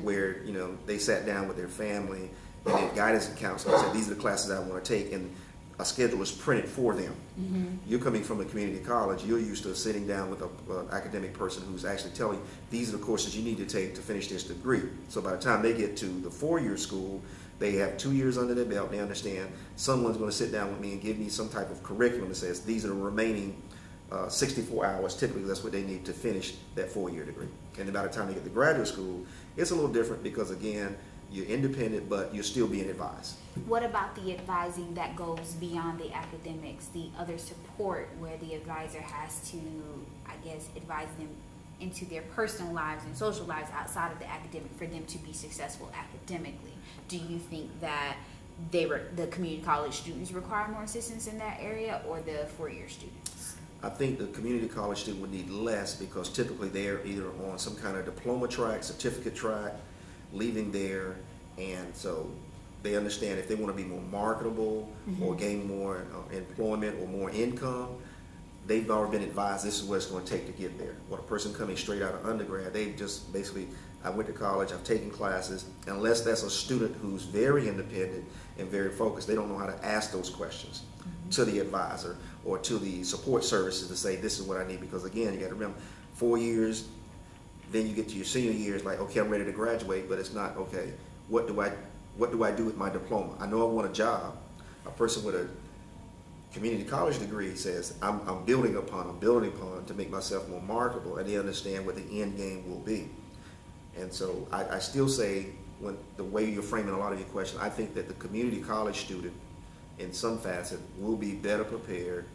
where, you know, they sat down with their family and their guidance and counselor and said, these are the classes I want to take, and a schedule is printed for them. You're coming from a community college, you're used to sitting down with an academic person who's actually telling you, these are the courses you need to take to finish this degree. So by the time they get to the 4-year school, they have 2 years under their belt. They understand someone's going to sit down with me and give me some type of curriculum that says these are the remaining 64 hours. Typically, that's what they need to finish that 4-year degree. And then by the time they get to graduate school, it's a little different because, again, you're independent, but you're still being advised. What about the advising that goes beyond the academics, the other support where the advisor has to, I guess, advise them into their personal lives and social lives outside of the academic for them to be successful academically? Do you think that the community college students require more assistance in that area, or the 4-year students? I think the community college student would need less because typically they're either on some kind of diploma track, certificate track, leaving there, and so they understand if they want to be more marketable or gain more employment or more income, they've already been advised this is what it's going to take to get there. What a person coming straight out of undergrad, they've just basically, I went to college, I've taken classes, unless that's a student who's very independent and very focused, they don't know how to ask those questions to the advisor or to the support services to say this is what I need, because again, you got to remember, 4 years, then you get to your senior year, it's like, okay, I'm ready to graduate, but it's not, okay, what do I do with my diploma? I know I want a job. A person with a community college degree says, I'm building upon to make myself more marketable, and they understand what the end game will be. And so I still say, when the way you're framing a lot of your question, I think that the community college student in some facet will be better prepared,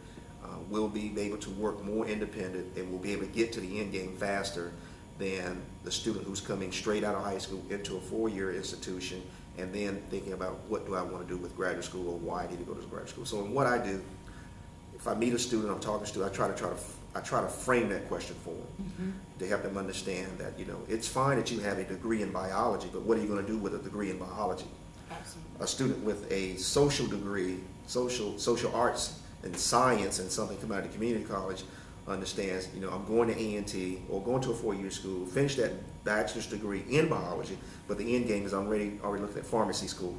will be able to work more independent, and will be able to get to the end game faster than the student who's coming straight out of high school into a 4-year institution and then thinking about what do I want to do with graduate school, or why I need to go to graduate school. So in what I do, if I meet a student, I'm talking to, I try to frame that question for them to help them understand that, you know, it's fine that you have a degree in biology, but what are you going to do with a degree in biology? Absolutely. A student with a social degree, social arts and science and something coming out of the community college understands, you know, I'm going to A&T or going to a 4-year school, finish that bachelor's degree in biology, but the end game is I'm already looking at pharmacy school.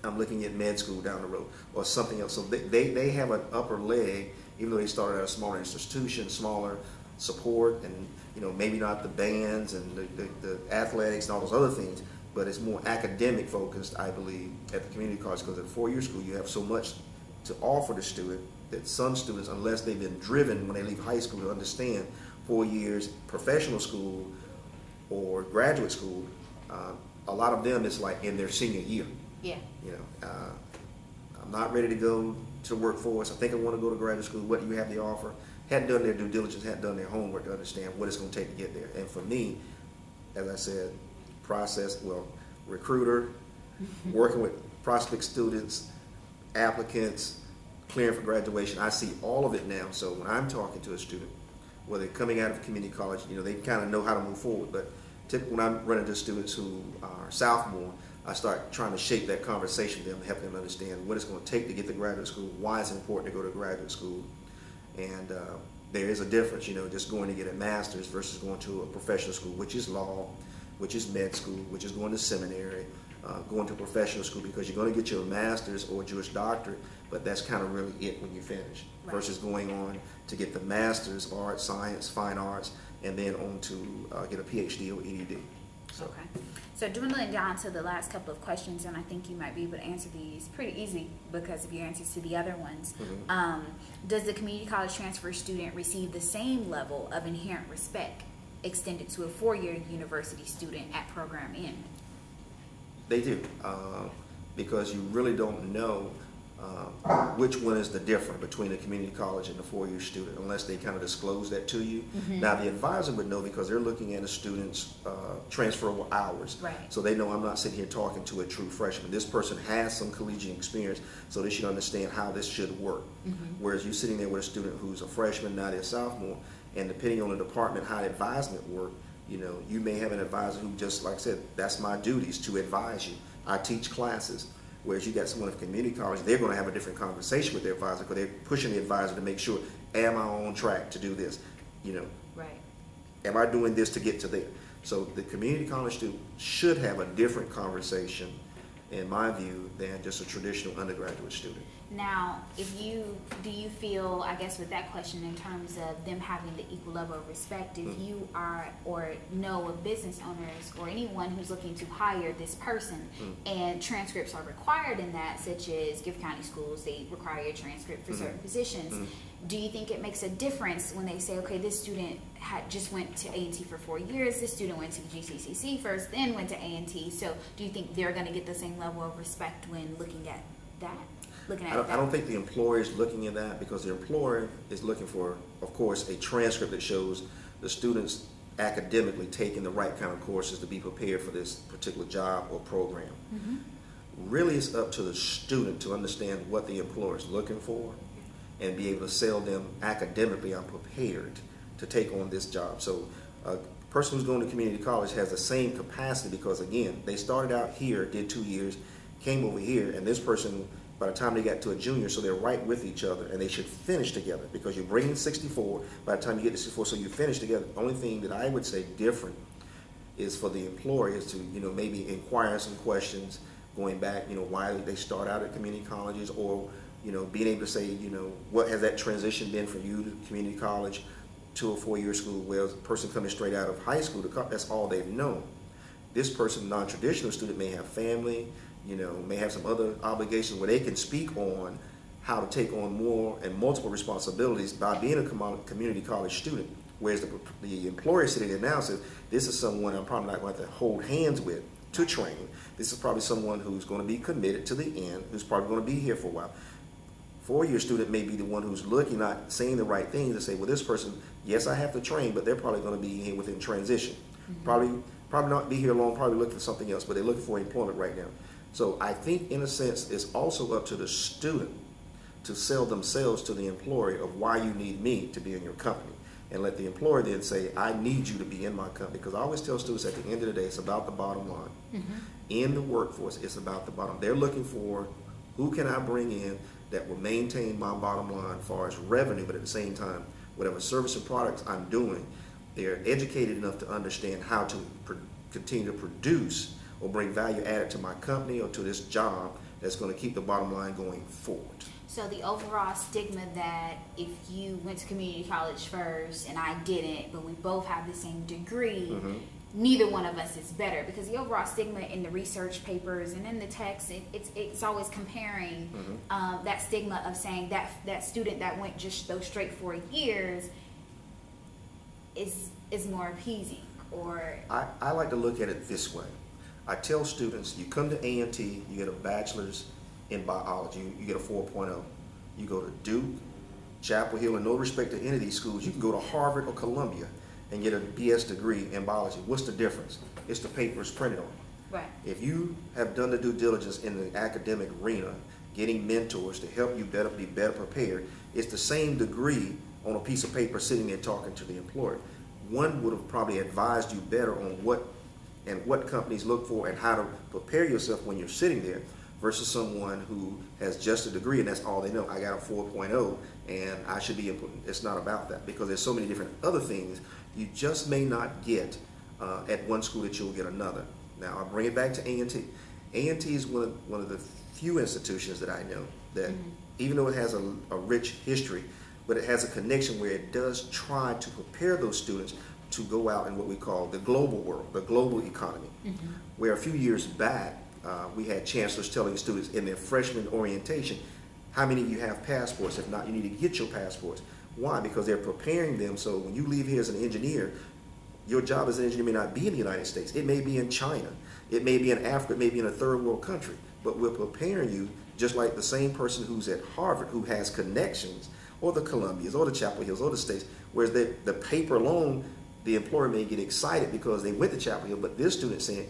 I'm looking at med school down the road or something else. So they have an upper leg, even though they started at a smaller institution, smaller support, and, you know, maybe not the bands and the athletics and all those other things, but it's more academic focused, I believe, at the community college, because at a 4-year school you have so much to offer the student that some students, unless they've been driven when they leave high school to understand 4 years professional school or graduate school, a lot of them is like in their senior year. Yeah. You know, I'm not ready to go to workforce. I think I want to go to graduate school. What do you have to offer? Hadn't done their due diligence, hadn't done their homework to understand what it's going to take to get there. And for me, as I said, recruiter, working with prospect students, applicants, clearing for graduation, I see all of it now. So when I'm talking to a student, whether they're coming out of community college, you know, they kind of know how to move forward. But typically when I'm running to students who are sophomore, I start trying to shape that conversation with them, help them understand what it's going to take to get to graduate school, why it's important to go to graduate school. And there is a difference, you know, just going to get a master's versus going to a professional school, which is law, which is med school, which is going to seminary, going to professional school, because you're going to get your master's or Jewish doctorate, but that's kind of really it when you finish, right, versus going on to get the master's, art, science, fine arts, and then on to get a PhD or EDD. So. Okay. So dwindling down to the last couple of questions, and I think you might be able to answer these pretty easy because of your answers to the other ones. Does the community college transfer student receive the same level of inherent respect extended to a 4-year university student at program end? They do, because you really don't know which one is the difference between the community college and the 4-year student unless they kind of disclose that to you. Now the advisor would know because they're looking at a student's transferable hours. Right. So they know I'm not sitting here talking to a true freshman. This person has some collegiate experience, so they should understand how this should work. Whereas you're sitting there with a student who's a freshman, now they're a sophomore, And depending on the department, how advisement work, you know, you may have an advisor who just, like I said, that's my duties to advise you. I teach classes. Whereas you got someone at community college, they're going to have a different conversation with their advisor because they're pushing the advisor to make sure, am I on track to do this? You know, Right. am I doing this to get to there? So the community college student should have a different conversation, in my view, than just a traditional undergraduate student. Now, do you feel, I guess with that question, in terms of them having the equal level of respect, if you are or know of business owners or anyone who's looking to hire this person and transcripts are required in that, such as Gifford County Schools, they require a transcript for certain positions, do you think it makes a difference when they say, okay, this student just went to A&T for 4 years, this student went to GCCC first, then went to A&T, so do you think they're going to get the same level of respect when looking at that? I don't think the employer is looking at that, because the employer is looking for, of course, a transcript that shows the students academically taking the right kind of courses to be prepared for this particular job or program. Really, it's up to the student to understand what the employer is looking for and be able to sell them academically, I'm prepared to take on this job. So a person who's going to community college has the same capacity, because again, they started out here, did 2 years, came over here, and this person, by the time they got to a junior, so they're right with each other, and they should finish together, because you're bringing 64, by the time you get to 64, so you finish together. The only thing that I would say different is for the employer is to, you know, maybe inquire some questions, going back, you know, why they start out at community colleges, or, you know, being able to say, you know, what has that transition been from you to community college to a 4-year school, where a person coming straight out of high school, that's all they've known. This person, non-traditional student, may have family, you know, may have some other obligations where they can speak on how to take on more and multiple responsibilities by being a community college student. Whereas the employer sitting there now says, this is someone I'm probably not going to have to hold hands with to train. This is probably someone who's going to be committed to the end, who's probably going to be here for a while. 4-year student may be the one who's looking, not saying the right things, to say, well, this person, yes, I have to train, but they're probably going to be here within transition. Probably not be here long, probably looking for something else, but they're looking for employment right now. So I think, in a sense, it's also up to the student to sell themselves to the employer of why you need me to be in your company, and let the employer then say, I need you to be in my company. Because I always tell students, at the end of the day, it's about the bottom line. In the workforce, it's about the bottom. They're looking for, who can I bring in that will maintain my bottom line as far as revenue, but at the same time, whatever service or products I'm doing, they're educated enough to understand how to continue to produce or bring value added to my company or to this job that's going to keep the bottom line going forward. So the overall stigma that if you went to community college first and I didn't, but we both have the same degree, neither one of us is better, because the overall stigma in the research papers and in the text, it's always comparing that stigma of saying that student that went just those straight 4 years is more appeasing. Or I like to look at it this way. I tell students, you come to A&T, you get a bachelor's in biology, you get a 4.0. You go to Duke, Chapel Hill, and no respect to any of these schools, you can go to Harvard or Columbia and get a BS degree in biology. What's the difference? It's the papers printed on. right. If you have done the due diligence in the academic arena, getting mentors to help you be better prepared, it's the same degree on a piece of paper sitting there talking to the employer. One would have probably advised you better on what companies look for and how to prepare yourself when you're sitting there, versus someone who has just a degree and that's all they know. I got a 4.0 and I should be input. It's not about that, because there's so many different other things you just may not get at one school that you'll get another. Now I'll bring it back to A&T. A&T is one of the few institutions that I know that, even though it has a rich history, but it has a connection where it does try to prepare those students to go out in what we call the global world, the global economy. Where a few years back, we had chancellors telling students in their freshman orientation, how many of you have passports? If not, you need to get your passports. Why? Because they're preparing them so when you leave here as an engineer, your job as an engineer may not be in the United States. It may be in China. It may be in Africa. It may be in a third world country. But we're preparing you just like the same person who's at Harvard, who has connections, or the Columbias, or the Chapel Hills, or the States, whereas the paper alone, the employer may get excited because they went to Chapel Hill, but this student saying,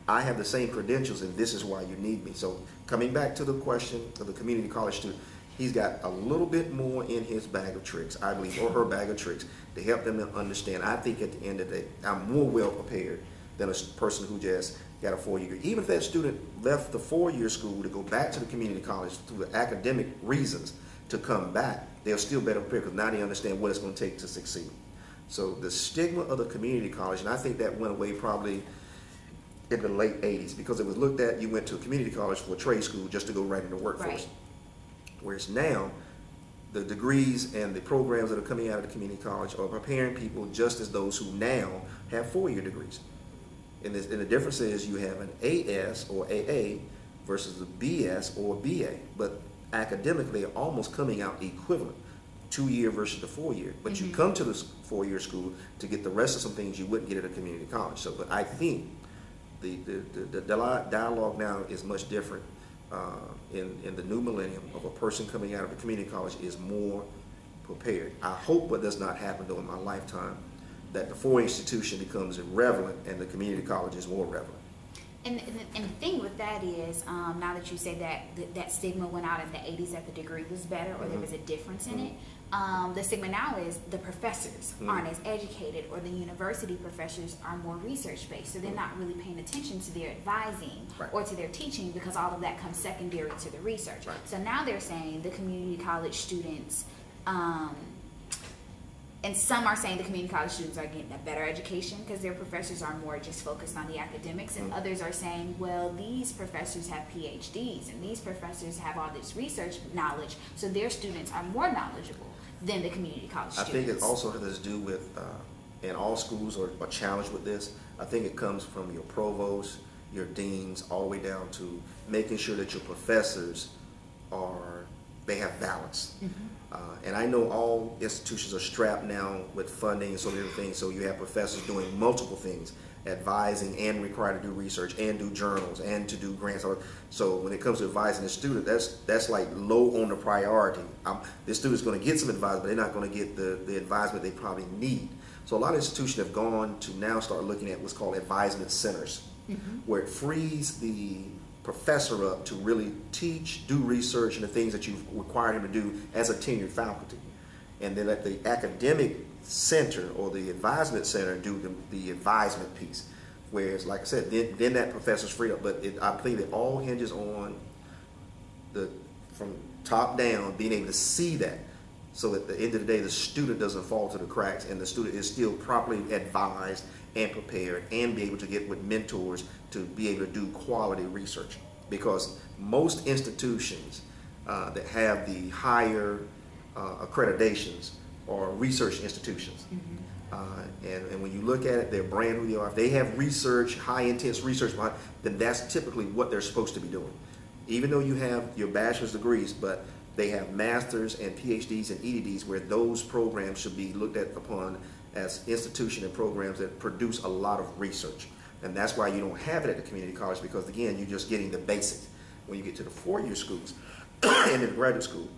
I have the same credentials and this is why you need me. So coming back to the question of the community college student, he's got a little bit more in his bag of tricks, I believe, or her bag of tricks to help them to understand. I think at the end of the day, I'm more well prepared than a person who just got a 4-year degree. Even if that student left the 4-year school to go back to the community college through academic reasons to come back, they're still better prepared because now they understand what it's going to take to succeed. So the stigma of the community college, and I think that went away probably in the late 80s because it was looked at, you went to a community college for a trade school just to go right into the workforce. Right. Whereas now, the degrees and the programs that are coming out of the community college are preparing people just as those who now have 4-year degrees. And the difference is you have an AS or AA versus a BS or BA, but academically are almost coming out equivalent, 2-year versus the 4-year. But you come to this 4-year school to get the rest of some things you wouldn't get at a community college. So, but I think the dialogue now is much different in the new millennium of a person coming out of a community college is more prepared. I hope what does not happen during my lifetime, that the 4 institution becomes irrelevant and the community college is more relevant. And the thing with that is, now that you say that that stigma went out in the 80s that the degree was better or there was a difference in it, the stigma now is the professors aren't as educated, or the university professors are more research-based, so they're not really paying attention to their advising or to their teaching because all of that comes secondary to the research. So now they're saying the community college students, and some are saying the community college students are getting a better education because their professors are more just focused on the academics, and others are saying, well, these professors have PhDs and these professors have all this research knowledge, so their students are more knowledgeable than the community college students. I think it also has to do with, and all schools are challenged with this, I think it comes from your provost, your deans, all the way down to making sure that your professors they have balance. And I know all institutions are strapped now with funding and so many things, so you have professors doing multiple things, advising and required to do research and do journals and to do grants. So when it comes to advising the student, that's like low on the priority. The student's going to get some advice, but they're not going to get the advisement they probably need. So a lot of institutions have gone to now start looking at what's called advisement centers, where it frees the professor up to really teach, do research, and the things that you've required him to do as a tenured faculty. And then at the academic center or the advisement center do the advisement piece. Whereas, like I said, then that professor's freed up. But I believe it all hinges on from top down, being able to see that. So at the end of the day, the student doesn't fall to the cracks and the student is still properly advised and prepared and be able to get with mentors to be able to do quality research. Because most institutions that have the higher accreditations are research institutions. And when you look at it, they're brand who they are. If they have research, high intense research behind, then that's typically what they're supposed to be doing. Even though you have your bachelor's degrees, but they have masters and PhDs and EDDs where those programs should be looked at upon as institution and programs that produce a lot of research. And that's why you don't have it at the community college, because again, you're just getting the basics. When you get to the 4-year schools and in graduate school,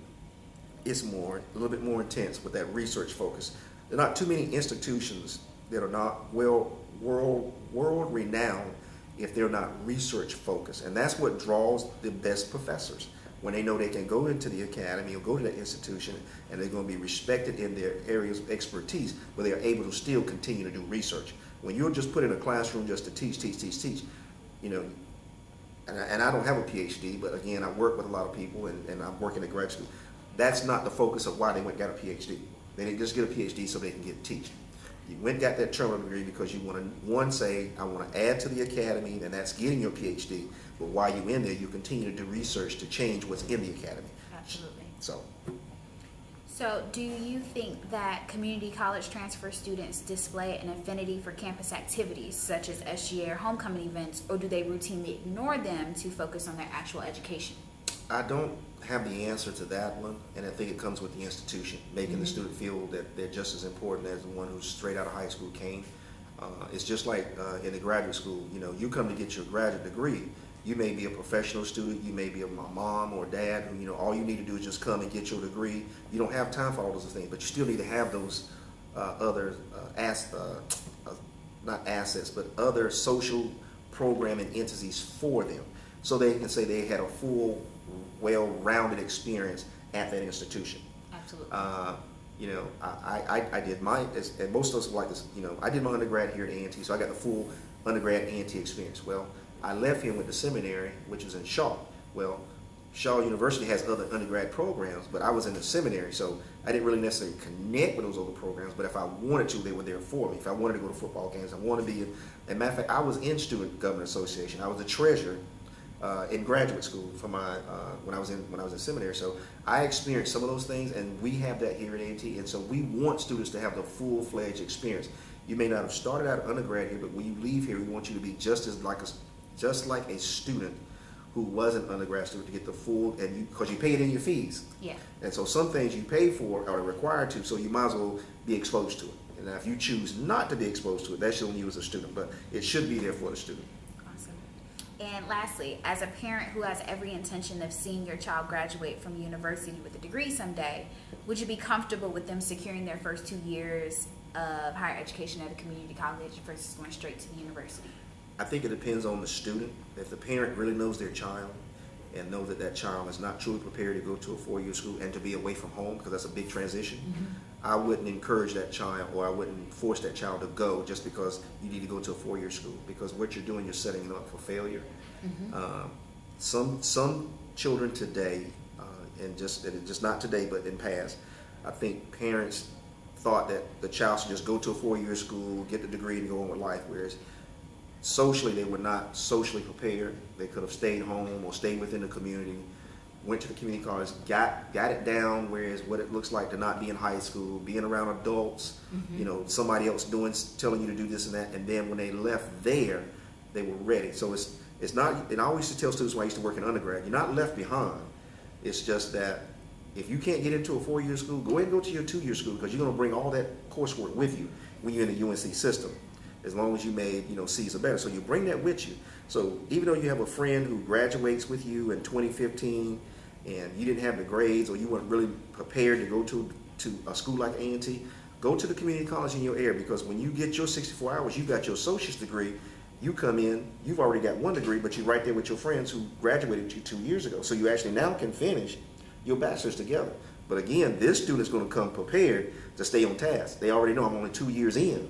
it's a little bit more intense with that research focus. There are not too many institutions that are not world renowned if they're not research focused. And that's what draws the best professors. When they know they can go into the academy or go to that institution and they're going to be respected in their areas of expertise, but they are able to still continue to do research. When you're just put in a classroom just to teach, you know, and I don't have a PhD, but again, I work with a lot of people and I'm working at graduate school. That's not the focus of why they went and got a PhD. They didn't just get a PhD so they can get to teach. You went and got that terminal degree because you want to, say, I want to add to the academy, and that's getting your PhD. But while you're in there, you continue to do research to change what's in the academy. Absolutely. So do you think that community college transfer students display an affinity for campus activities such as SGA or homecoming events, or do they routinely ignore them to focus on their actual education? I don't have the answer to that one, and I think it comes with the institution, making the student feel that they're just as important as the one who's straight out of high school came. It's just like in the graduate school, you know, you come to get your graduate degree, you may be a professional student, you may be a mom or dad who, you know, all you need to do is just come and get your degree. You don't have time for all those things, but you still need to have those other, not assets, but other social programming entities for them. So they can say they had a full, well-rounded experience at that institution. Absolutely. You know, I did my, and most of us like this, you know, I did my undergrad here at A&T, so I got the full undergrad A&T experience. Well, I left here and went to seminary, which was in Shaw. Well, Shaw University has other undergrad programs, but I was in the seminary, so I didn't really necessarily connect with those other programs, but if I wanted to, they were there for me. If I wanted to go to football games, I wanted to be in, as a matter of fact, I was in Student Government Association. I was the treasurer in graduate school for my when I was in seminary. So I experienced some of those things, and we have that here at A&T. And so we want students to have the full-fledged experience. You may not have started out undergrad here, but when you leave here, we want you to be just like a student who was an undergrad student to get the full, and because you paid in your fees. Yeah. And so some things you pay for are required to, so you might as well be exposed to it. And now if you choose not to be exposed to it, that's on you as a student, but it should be there for the student. Awesome. And lastly, as a parent who has every intention of seeing your child graduate from university with a degree someday, would you be comfortable with them securing their first 2 years of higher education at a community college versus going straight to the university? I think it depends on the student. If the parent really knows their child and knows that that child is not truly prepared to go to a four-year school and to be away from home, because that's a big transition, I wouldn't encourage that child, or I wouldn't force that child to go just because you need to go to a four-year school, because what you're doing, you're setting them up for failure. Some children today, and just not today, but in past, I think parents thought that the child should just go to a four-year school, get the degree, and go on with life, whereas socially, they were not socially prepared. They could have stayed home or stayed within the community, went to the community college, got it down, whereas what it looks like to not be in high school, being around adults, you know, somebody else telling you to do this and that, and then when they left there, they were ready. So it's not, and I always used to tell students when I used to work in undergrad, you're not left behind. It's just that if you can't get into a four-year school, go ahead and go to your two-year school, because you're going to bring all that coursework with you when you're in the UNC system, as long as you made, you know, C's or better. So you bring that with you. So even though you have a friend who graduates with you in 2015 and you didn't have the grades, or you weren't really prepared to go to a school like A&T, go to the community college in your area, because when you get your 64 hours, you got your associate's degree, you come in, you've already got one degree, but you're right there with your friends who graduated you 2 years ago. So you actually now can finish your bachelor's together. But again, this student's going to come prepared to stay on task. They already know I'm only 2 years in.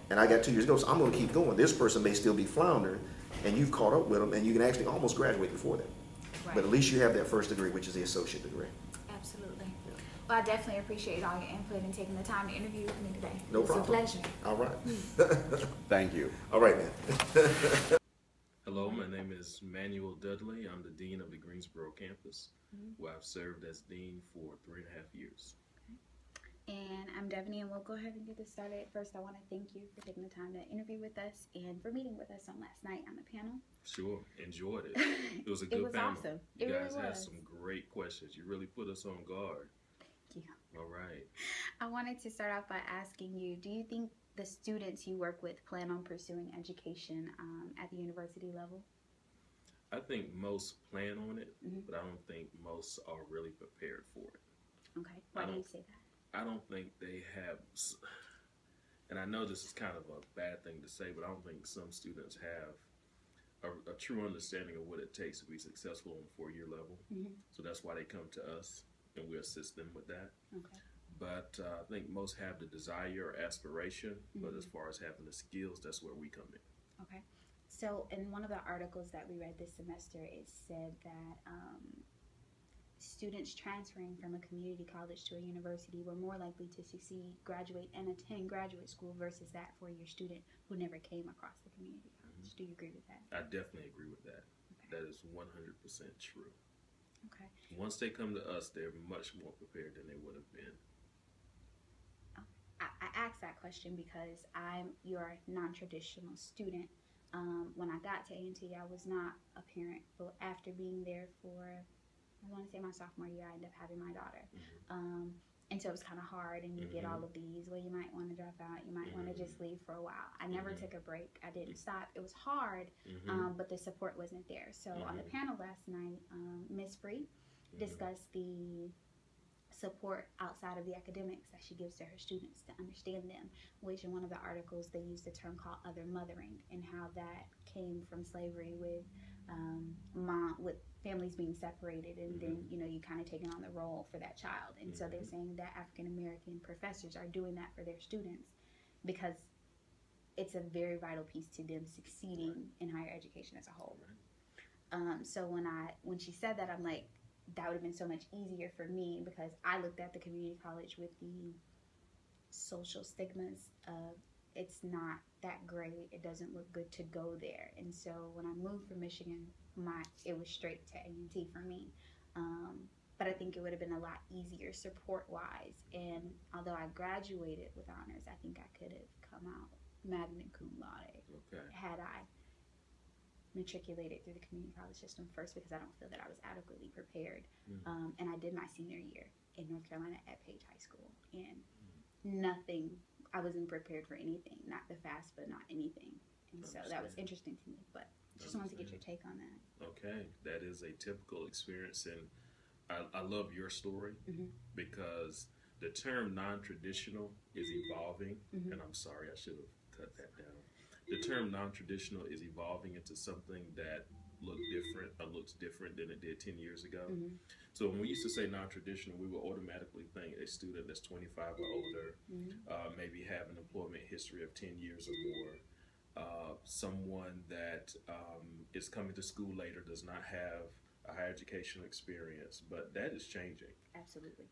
And I got 2 years to go, so I'm going to keep going. This person may still be floundering, and you've caught up with them, and you can actually almost graduate before that. Right. But at least you have that first degree, which is the associate degree. Absolutely. Yeah. Well, I definitely appreciate all your input and taking the time to interview with me today. No problem. It's a pleasure. All right. Thank you. All right, man. Hello, my name is Manuel Dudley. I'm the Dean of the Greensboro campus, where I've served as Dean for 3.5 years. And I'm Devaney, and we'll go ahead and get this started. First, I want to thank you for taking the time to interview with us and for meeting with us on last night on the panel. Sure, enjoyed it. It was a good panel. It was awesome. You guys really had some great questions. You really put us on guard. Thank you. All right. I wanted to start off by asking you, do you think the students you work with plan on pursuing education at the university level? I think most plan on it, but I don't think most are really prepared for it. Okay. Why do you say that? I don't think they have, and I know this is kind of a bad thing to say, but I don't think some students have a true understanding of what it takes to be successful on the four-year level. So that's why they come to us, and we assist them with that. Okay. But I think most have the desire or aspiration, but as far as having the skills, that's where we come in. Okay. So in one of the articles that we read this semester, it said that students transferring from a community college to a university were more likely to succeed, graduate, and attend graduate school versus that four-year student who never came across the community college. Do you agree with that? I definitely agree with that. Okay. That is 100% true. Okay. Once they come to us, they're much more prepared than they would have been. I asked that question because I'm your non-traditional student. When I got to A&T, I was not a parent, but after being there for, I want to say my sophomore year, I ended up having my daughter. And so it was kind of hard, and you get all of these, well, you might want to drop out, you might want to just leave for a while. I never took a break. I didn't stop. It was hard, but the support wasn't there. So on the panel last night, Ms. Free discussed the support outside of the academics that she gives to her students to understand them, which in one of the articles they used the term called other mothering, and how that came from slavery with mom with families being separated, and then you kind of taking on the role for that child. And so they're saying that African American professors are doing that for their students because it's a very vital piece to them succeeding in higher education as a whole. So when she said that, I'm like, that would have been so much easier for me, because I looked at the community college with the social stigmas of it's not that great, it doesn't look good to go there. And so when I moved from Michigan, it was straight to A&T for me. But I think it would have been a lot easier support-wise. And although I graduated with honors, I think I could have come out magna cum laude had I matriculated through the community college system first, because I don't feel that I was adequately prepared. And I did my senior year in North Carolina at Page High School, and I wasn't prepared for anything, not the FAFSA, but not anything. And so that was interesting to me, but just wanted to get your take on that. Okay, that is a typical experience, and I love your story because the term non-traditional is evolving, and I'm sorry, I should have cut that down. The term non-traditional is evolving into something that looks different than it did 10 years ago. So when we used to say non-traditional, we would automatically think a student that's 25 or older, maybe have an employment history of 10 years or more, someone that is coming to school later, does not have a higher educational experience, but that is changing. Absolutely.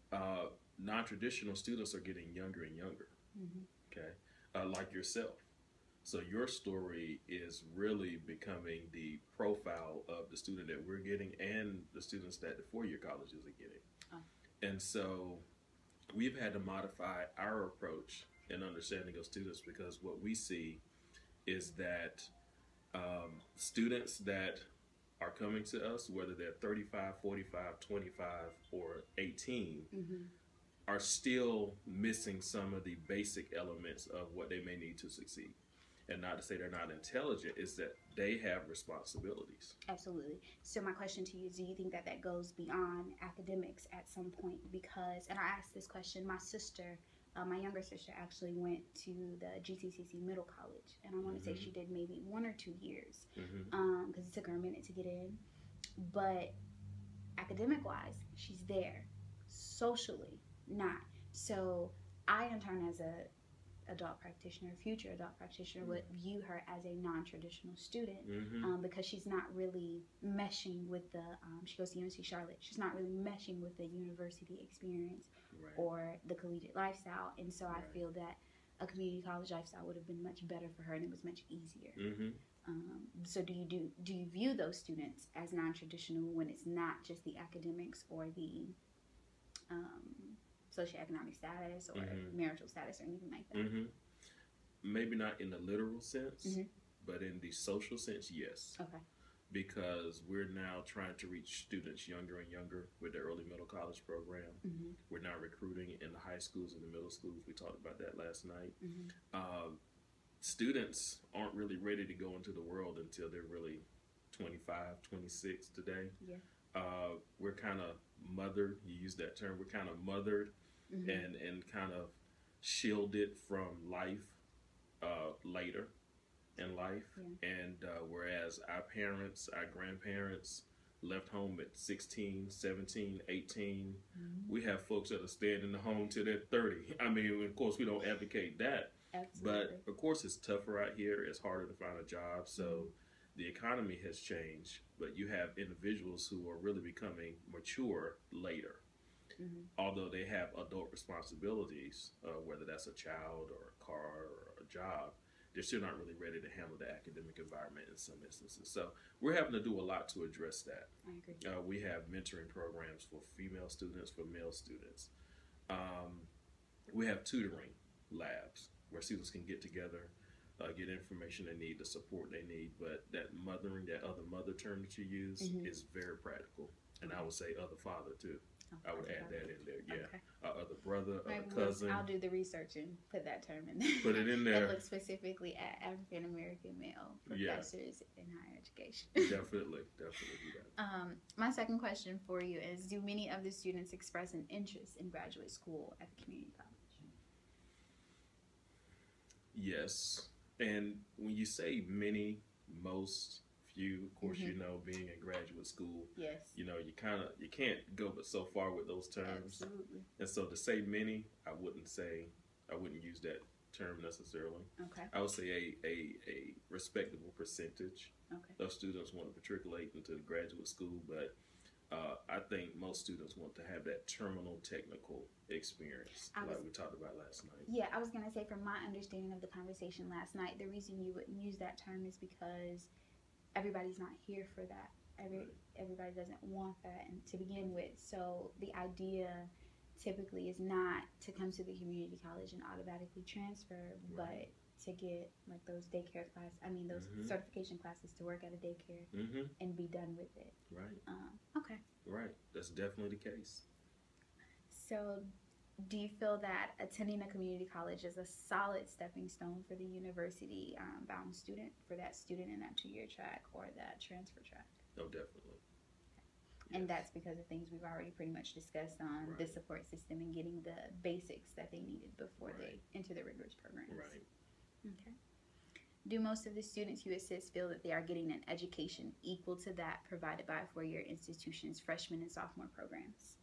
Non-traditional students are getting younger and younger, okay, like yourself. So your story is really becoming the profile of the student that we're getting and the students that the four-year colleges are getting. And so we've had to modify our approach and understanding of students, because what we see is that students that are coming to us, whether they're 35, 45, 25, or 18, are still missing some of the basic elements of what they may need to succeed. And not to say they're not intelligent, is that they have responsibilities. Absolutely. So my question to you is, do you think that that goes beyond academics at some point? Because, and I asked this question, my sister, my younger sister actually went to the GTCC Middle College, and I want to say she did maybe 1 or 2 years, because it took her a minute to get in. But academic-wise, she's there. Socially, not. So I, in turn, as a future adult practitioner, would view her as a non-traditional student, because she's not really meshing with the, she goes to UNC Charlotte, she's not really meshing with the university experience or the collegiate lifestyle. And so I feel that a community college lifestyle would have been much better for her, and it was much easier. So do you view those students as non-traditional when it's not just the academics or the socioeconomic status or marital status or anything like that? Maybe not in the literal sense, but in the social sense, yes. Okay. Because we're now trying to reach students younger and younger with the early middle college program. We're now recruiting in the high schools and the middle schools. We talked about that last night. Students aren't really ready to go into the world until they're really 25, 26 today. We're kind of mothered, you use that term, we're kind of mothered and kind of shielded from life later in life. And whereas our parents, our grandparents left home at 16, 17, 18, we have folks that are staying in the home till they're 30. I mean, of course, we don't advocate that. But of course, it's tougher out here. It's harder to find a job. So the economy has changed, but you have individuals who are really becoming mature later. Although they have adult responsibilities, whether that's a child or a car or a job, they're still not really ready to handle the academic environment in some instances. So we're having to do a lot to address that. I agree. We have mentoring programs for female students, for male students. We have tutoring labs where students can get together, get information they need, the support they need. But that mothering, that other mother term that you use, is very practical. And I would say other father too. I would add that in there, other brother, cousin. I'll do the research and put that term in there. Put it in there. And look specifically at African American male professors in higher education. Definitely do that. My second question for you is, do many of the students express an interest in graduate school at the community college? Yes. And when you say many, most, few. Of course, you know, being in graduate school, Yes. you know, you can't go but so far with those terms. Absolutely. And so to say many, I wouldn't use that term necessarily. Okay. I would say a respectable percentage Okay. of students want to matriculate into the graduate school, but I think most students want to have that terminal technical experience, like we talked about last night. Yeah, I was going to say, from my understanding of the conversation last night, the reason you wouldn't use that term is because everybody's not here for that. Everybody doesn't want that and to begin with. So the idea typically is not to come to the community college and automatically transfer, but to get like those daycare classes, those certification classes to work at a daycare and be done with it. Right. Okay. Right. That's definitely the case. So do you feel that attending a community college is a solid stepping stone for the university bound student, for that student in that 2-year track or that transfer track? Oh, definitely. And that's because of things we've already pretty much discussed on the support system and getting the basics that they needed before they enter the rigorous programs. Right. Okay. Do most of the students you assist feel that they are getting an education equal to that provided by four-year institutions' freshman and sophomore programs?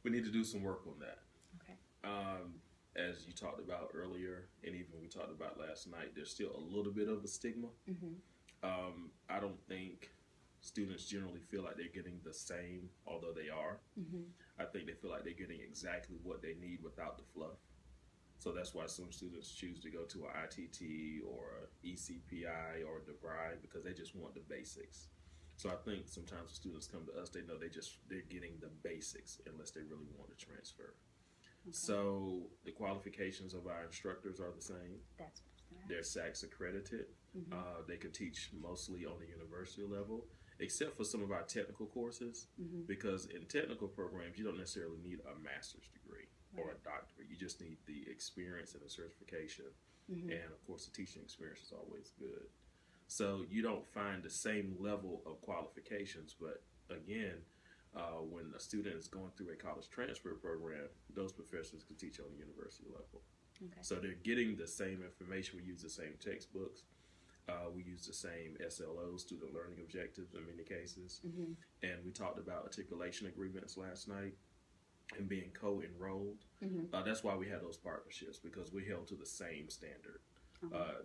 We need to do some work on that. Okay. As you talked about earlier, and even we talked about last night, there's still a little bit of a stigma. I don't think students generally feel like they're getting the same, although they are. I think they feel like they're getting exactly what they need without the fluff. So that's why some students choose to go to an ITT or a ECPI or a DeVry, because they just want the basics. So I think sometimes when students come to us, they know they're getting the basics unless they really want to transfer. Okay. So the qualifications of our instructors are the same. That's what they're SACS accredited. They can teach mostly on the university level, except for some of our technical courses, because in technical programs, you don't necessarily need a master's degree or a doctorate. You just need the experience and the certification. And of course, the teaching experience is always good. So you don't find the same level of qualifications, but again, when a student is going through a college transfer program, those professors can teach on the university level. Okay. So they're getting the same information. We use the same textbooks. We use the same SLOs, student learning objectives in many cases. And we talked about articulation agreements last night and being co-enrolled. That's why we had those partnerships, because we held to the same standard.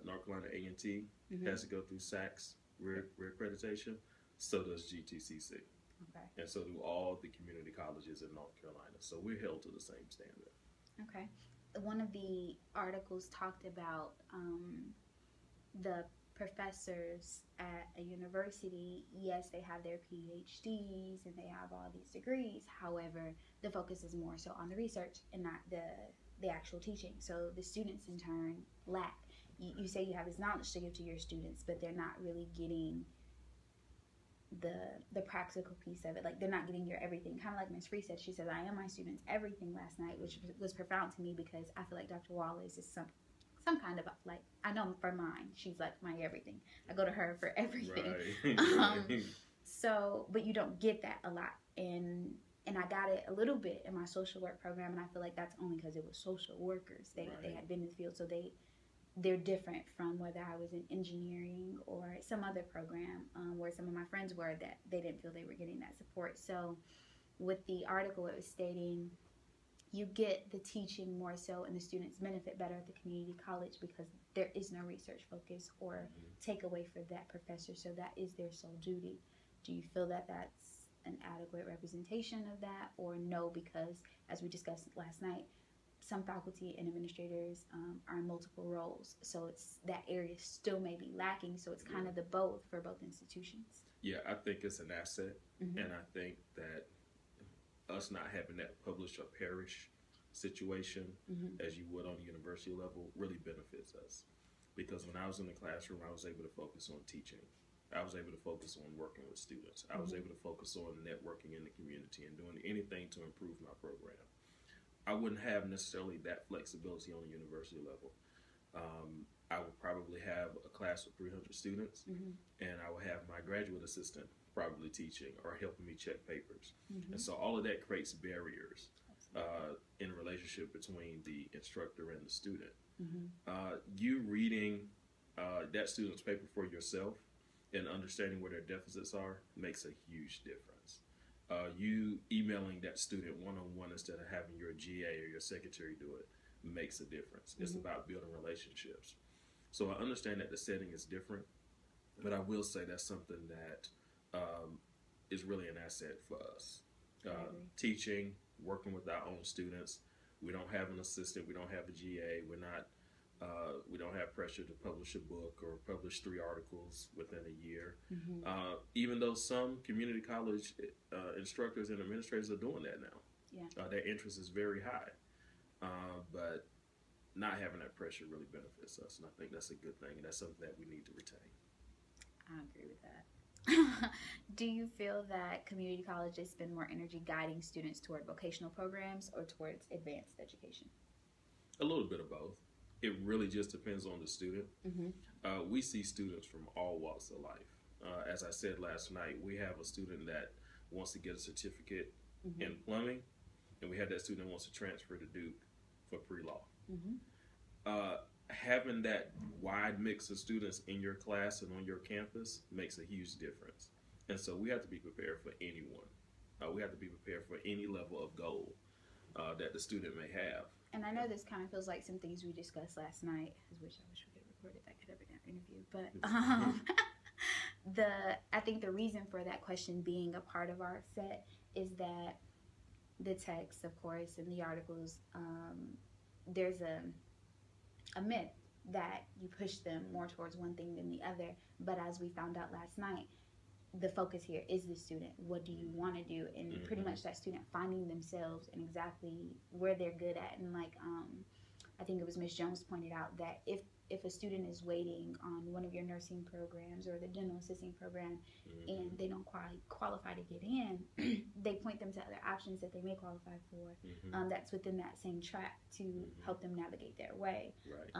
North Carolina A&T has to go through SACS reaccreditation. So does GTCC. Okay. And so do all the community colleges in North Carolina. So we're held to the same standard. Okay. One of the articles talked about the professors at a university. Yes, they have their PhDs and they have all these degrees. However, the focus is more so on the research and not the actual teaching. So the students in turn lack. You say you have this knowledge to give to your students, but they're not really getting the practical piece of it. Like, they're not getting your everything. Kind of like Ms. Free said. She said, I am my students' everything last night, which was profound to me, because I feel like Dr. Wallace is some kind of, like, I know for mine, she's like my everything. I go to her for everything. Right. So, but you don't get that a lot. And I got it a little bit in my social work program, and I feel like that's only because it was social workers. They had been in the field, so they're different from whether I was in engineering or some other program where some of my friends were, that they didn't feel they were getting that support. So with the article, it was stating you get the teaching more so and the students benefit better at the community college because there is no research focus or takeaway for that professor. So that is their sole duty. Do you feel that that's an adequate representation of that, or no, because as we discussed last night, some faculty and administrators are in multiple roles, so it's that area still may be lacking, so it's kind of the both for both institutions? Yeah, I think it's an asset, and I think that us not having that publish or perish situation as you would on the university level really benefits us, because when I was in the classroom, I was able to focus on teaching. I was able to focus on working with students. I was able to focus on networking in the community and doing anything to improve my program. I wouldn't have necessarily that flexibility on the university level. I would probably have a class of 300 students, and I would have my graduate assistant probably teaching or helping me check papers. And so all of that creates barriers in relationship between the instructor and the student. You reading that student's paper for yourself and understanding where their deficits are makes a huge difference. You emailing that student one-on-one instead of having your GA or your secretary do it makes a difference. It's about building relationships. So I understand that the setting is different, but I will say that's something that is really an asset for us. Teaching, working with our own students. We don't have an assistant. We don't have a GA. We don't have pressure to publish a book or publish 3 articles within a year. Even though some community college instructors and administrators are doing that now. Yeah. Their interest is very high. But not having that pressure really benefits us, and I think that's a good thing, and that's something that we need to retain. I agree with that. Do you feel that community colleges spend more energy guiding students toward vocational programs or towards advanced education? A little bit of both. It really just depends on the student. We see students from all walks of life. As I said last night, we have a student that wants to get a certificate in plumbing, and we have that student that wants to transfer to Duke for pre-law. Having that wide mix of students in your class and on your campus makes a huge difference. And so we have to be prepared for anyone. We have to be prepared for any level of goal that the student may have. And I know this kind of feels like some things we discussed last night. I wish we could have recorded that interview. But I think the reason for that question being a part of our set is that the text, of course, and the articles, there's a myth that you push them more towards one thing than the other. But as we found out last night, the focus here is the student. What do you want to do? And pretty much that student finding themselves and exactly where they're good at. And like I think it was Ms. Jones pointed out that if a student is waiting on one of your nursing programs or the dental assisting program and they don't qualify to get in, they point them to other options that they may qualify for that's within that same track to help them navigate their way.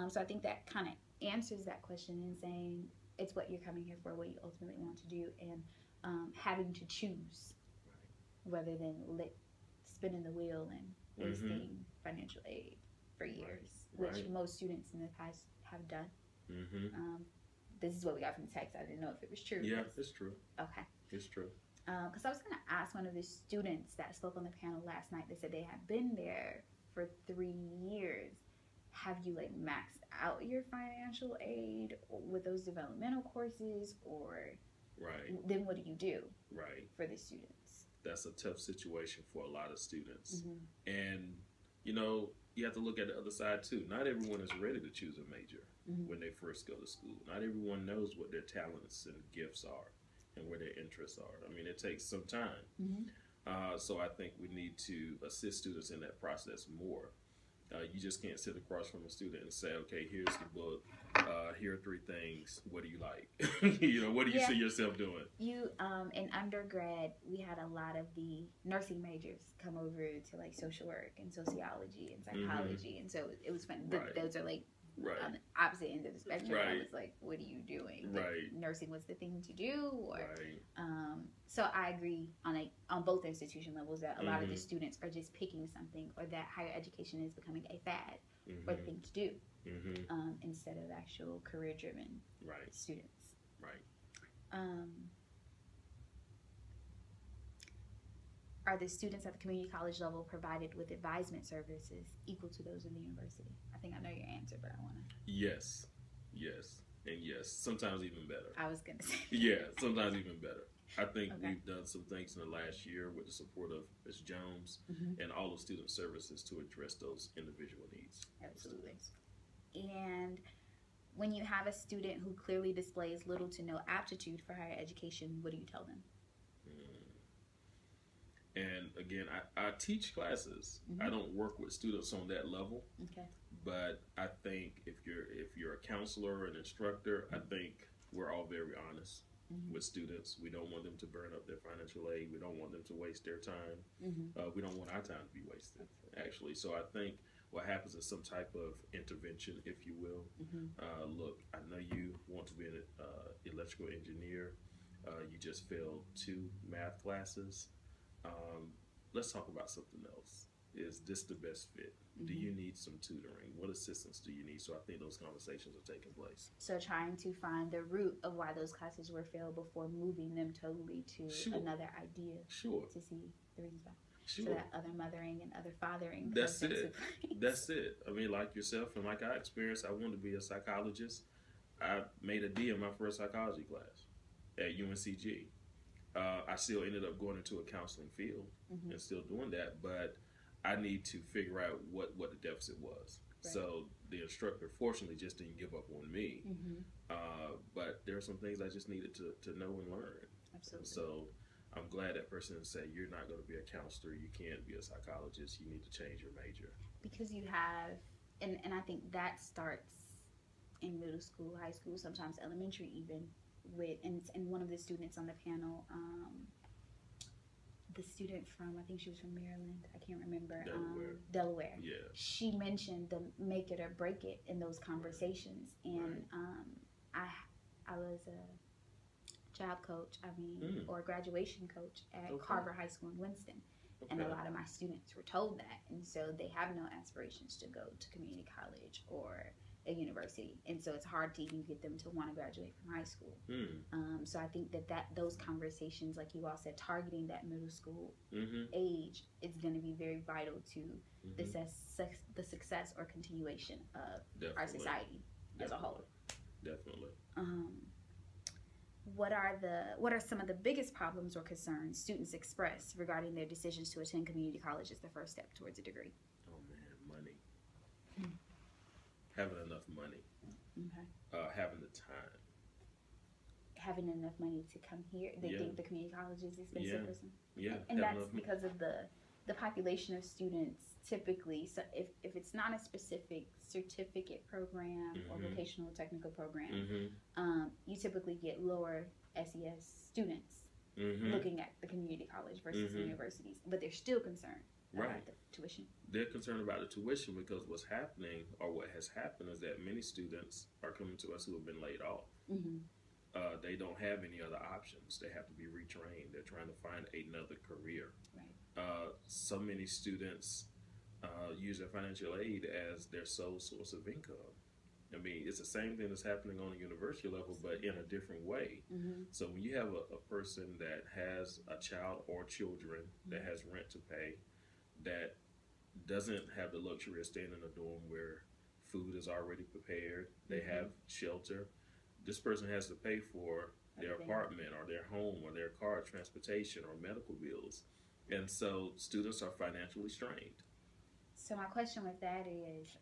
So I think that kind of answers that question in saying it's what you're coming here for, what you ultimately want to do, and having to choose rather than spinning the wheel and wasting financial aid for years, which most students in the past have done. This is what we got from the text. I didn't know if it was true. Yeah, it's true. Okay. It's true. Because I was going to ask one of the students that spoke on the panel last night. They said they had been there for 3 years. Have you like maxed out your financial aid with those developmental courses, or then what do you do for the students? That's a tough situation for a lot of students. And you know, you have to look at the other side too. Not everyone is ready to choose a major when they first go to school. Not everyone knows what their talents and gifts are and where their interests are. I mean, it takes some time. So I think we need to assist students in that process more. You just can't sit across from a student and say, okay, here's the book. Here are 3 things. What do you like? You know, what do you see yourself doing? In undergrad, we had a lot of the nursing majors come over to like social work and sociology and psychology. And so it was fun. Those are like on the opposite end of the spectrum. I was like, what are you doing? Nursing was the thing to do? Or, so I agree on both institution levels that a lot of the students are just picking something, or that higher education is becoming a fad or the thing to do instead of actual career-driven students. Are the students at the community college level provided with advisement services equal to those in the university? I think I know your answer, but I want to. Yes. And yes. Sometimes even better. I was going to say. Yeah, sometimes even better. I think we've done some things in the last year with the support of Ms. Jones and all of student services to address those individual needs. Absolutely. And when you have a student who clearly displays little to no aptitude for higher education, what do you tell them? And again, I teach classes. I don't work with students on that level. But I think if you're a counselor, an instructor, I think we're all very honest with students. We don't want them to burn up their financial aid. We don't want them to waste their time. We don't want our time to be wasted, actually. So I think what happens is some type of intervention, if you will. Look, I know you want to be an electrical engineer. You just failed 2 math classes. Let's talk about something else. is this the best fit? Do you need some tutoring? What assistance do you need? So I think those conversations are taking place. So trying to find the root of why those classes were failed before moving them totally to another idea. Sure. To see the reasons why. Sure. So that other mothering and other fathering. That's it. That's it. I mean, like yourself and like I experienced, I wanted to be a psychologist. I made a D in my first psychology class at UNCG. I still ended up going into a counseling field and still doing that, but I need to figure out what the deficit was. Right. So the instructor, fortunately, just didn't give up on me. But there are some things I just needed to know and learn. Absolutely. So I'm glad that person said, you're not going to be a counselor, you can't be a psychologist, you need to change your major. Because you have, and I think that starts in middle school, high school, sometimes elementary even, with, and one of the students on the panel, the student from, I think she was from Maryland, I can't remember. Delaware. Yeah. She mentioned the make it or break it in those conversations. And I was a job coach, or a graduation coach at Carver High School in Winston. And a lot of my students were told that. And so they have no aspirations to go to community college or a university. And so it's hard to even get them to want to graduate from high school. So I think that those conversations, like you all said, targeting that middle school age is going to be very vital to the success or continuation of our society as a whole. Definitely. What are some of the biggest problems or concerns students express regarding their decisions to attend community college as the first step towards a degree? Oh man, money. Having enough money. Having the time. Having enough money to come here. They think the community college is expensive or something. Yeah. And that's because of the population of students typically. So if it's not a specific certificate program or vocational technical program, you typically get lower SES students looking at the community college versus universities. But they're still concerned about the tuition. They're concerned about the tuition because what's happening, or what has happened, is that many students are coming to us who have been laid off. They don't have any other options. They have to be retrained. They're trying to find another career. So many students use their financial aid as their sole source of income. I mean, it's the same thing that's happening on a university level, but in a different way. So when you have a person that has a child or children that has rent to pay, that doesn't have the luxury of staying in a dorm where food is already prepared, they have shelter, this person has to pay for their apartment or their home or their car, transportation or medical bills. And so students are financially strained. So my question with that is,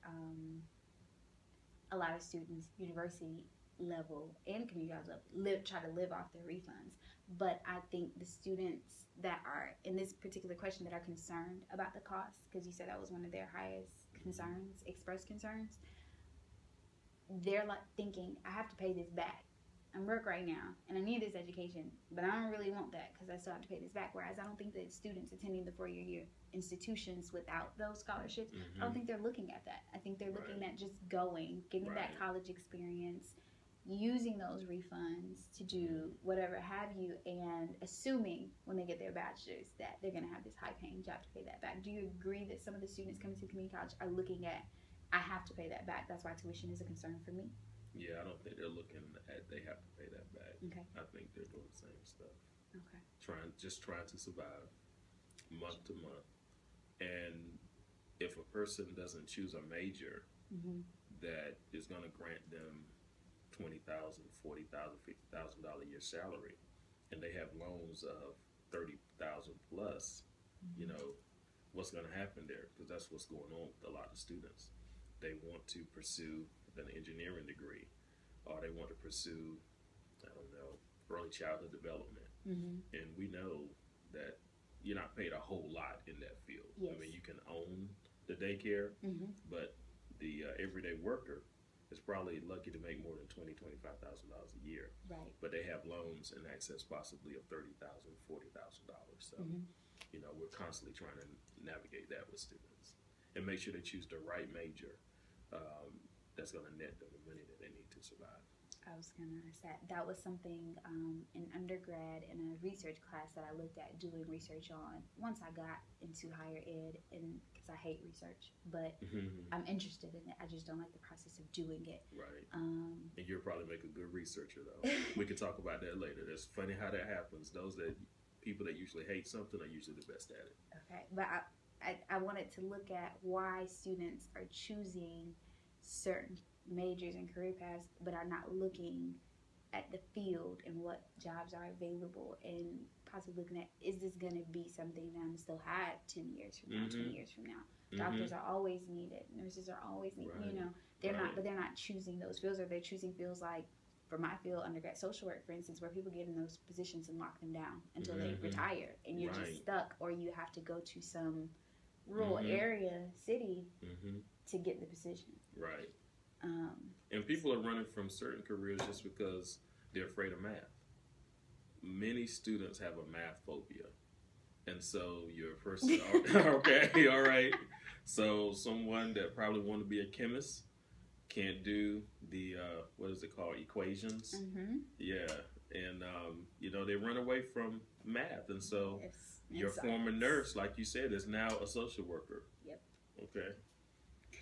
a lot of students, university level and community college level, try to live off their refunds. But I think the students that are, in this particular question, that are concerned about the cost, because you said that was one of their highest concerns, expressed concerns, they're like thinking, I have to pay this back. I'm broke right now, and I need this education, but I don't really want that because I still have to pay this back. Whereas I don't think that students attending the four-year institutions without those scholarships, I don't think they're looking at that. I think they're looking at just going, getting that college experience, using those refunds to do whatever have you, and assuming when they get their bachelor's that they're going to have this high-paying job to pay that back. Do you agree that some of the students coming to community college are looking at, I have to pay that back, that's why tuition is a concern for me? Yeah, I don't think they're looking at they have to pay that back. Okay. I think they're doing the same stuff. Okay. Trying to survive month to month. And if a person doesn't choose a major that is going to grant them $20,000, $40,000, $50,000 a year salary, and they have loans of $30,000 plus, you know, what's going to happen there? Because that's what's going on with a lot of students. They want to pursue an engineering degree, or they want to pursue, I don't know, early childhood development. And we know that you're not paid a whole lot in that field. Yes. I mean, you can own the daycare, but the everyday worker is probably lucky to make more than $20,000, $25,000 a year. Right. But they have loans in excess possibly of $30,000, $40,000. So, you know, we're constantly trying to navigate that with students and make sure they choose the right major that's going to net them the money that they need to survive. I was gonna ask that. That was something in undergrad in a research class that I looked at doing research on. Once I got into higher ed, and because I hate research, but I'm interested in it. I just don't like the process of doing it. Right. And you'll probably make a good researcher, though. We can talk about that later. It's funny how that happens. People that usually hate something are usually the best at it. Okay, but I wanted to look at why students are choosing certain majors and career paths, but are not looking at the field and what jobs are available, and possibly looking at, is this going to be something that I'm still have 10 years from now, 20 years from now? Doctors are always needed. Nurses are always needed. Right. You know, they're not, but they're not choosing those fields, or they're choosing fields like, for my field, undergrad social work, for instance, where people get in those positions and lock them down until they retire, and you're just stuck, or you have to go to some rural area, city, to get the position. Right. And people are running from certain careers just because they're afraid of math. Many students have a math phobia. And so you're a person, okay, all right. So someone that probably want to be a chemist can't do the, what is it called, equations? Yeah. And, you know, they run away from math. And so your former nurse, like you said, is now a social worker. Yep. Okay.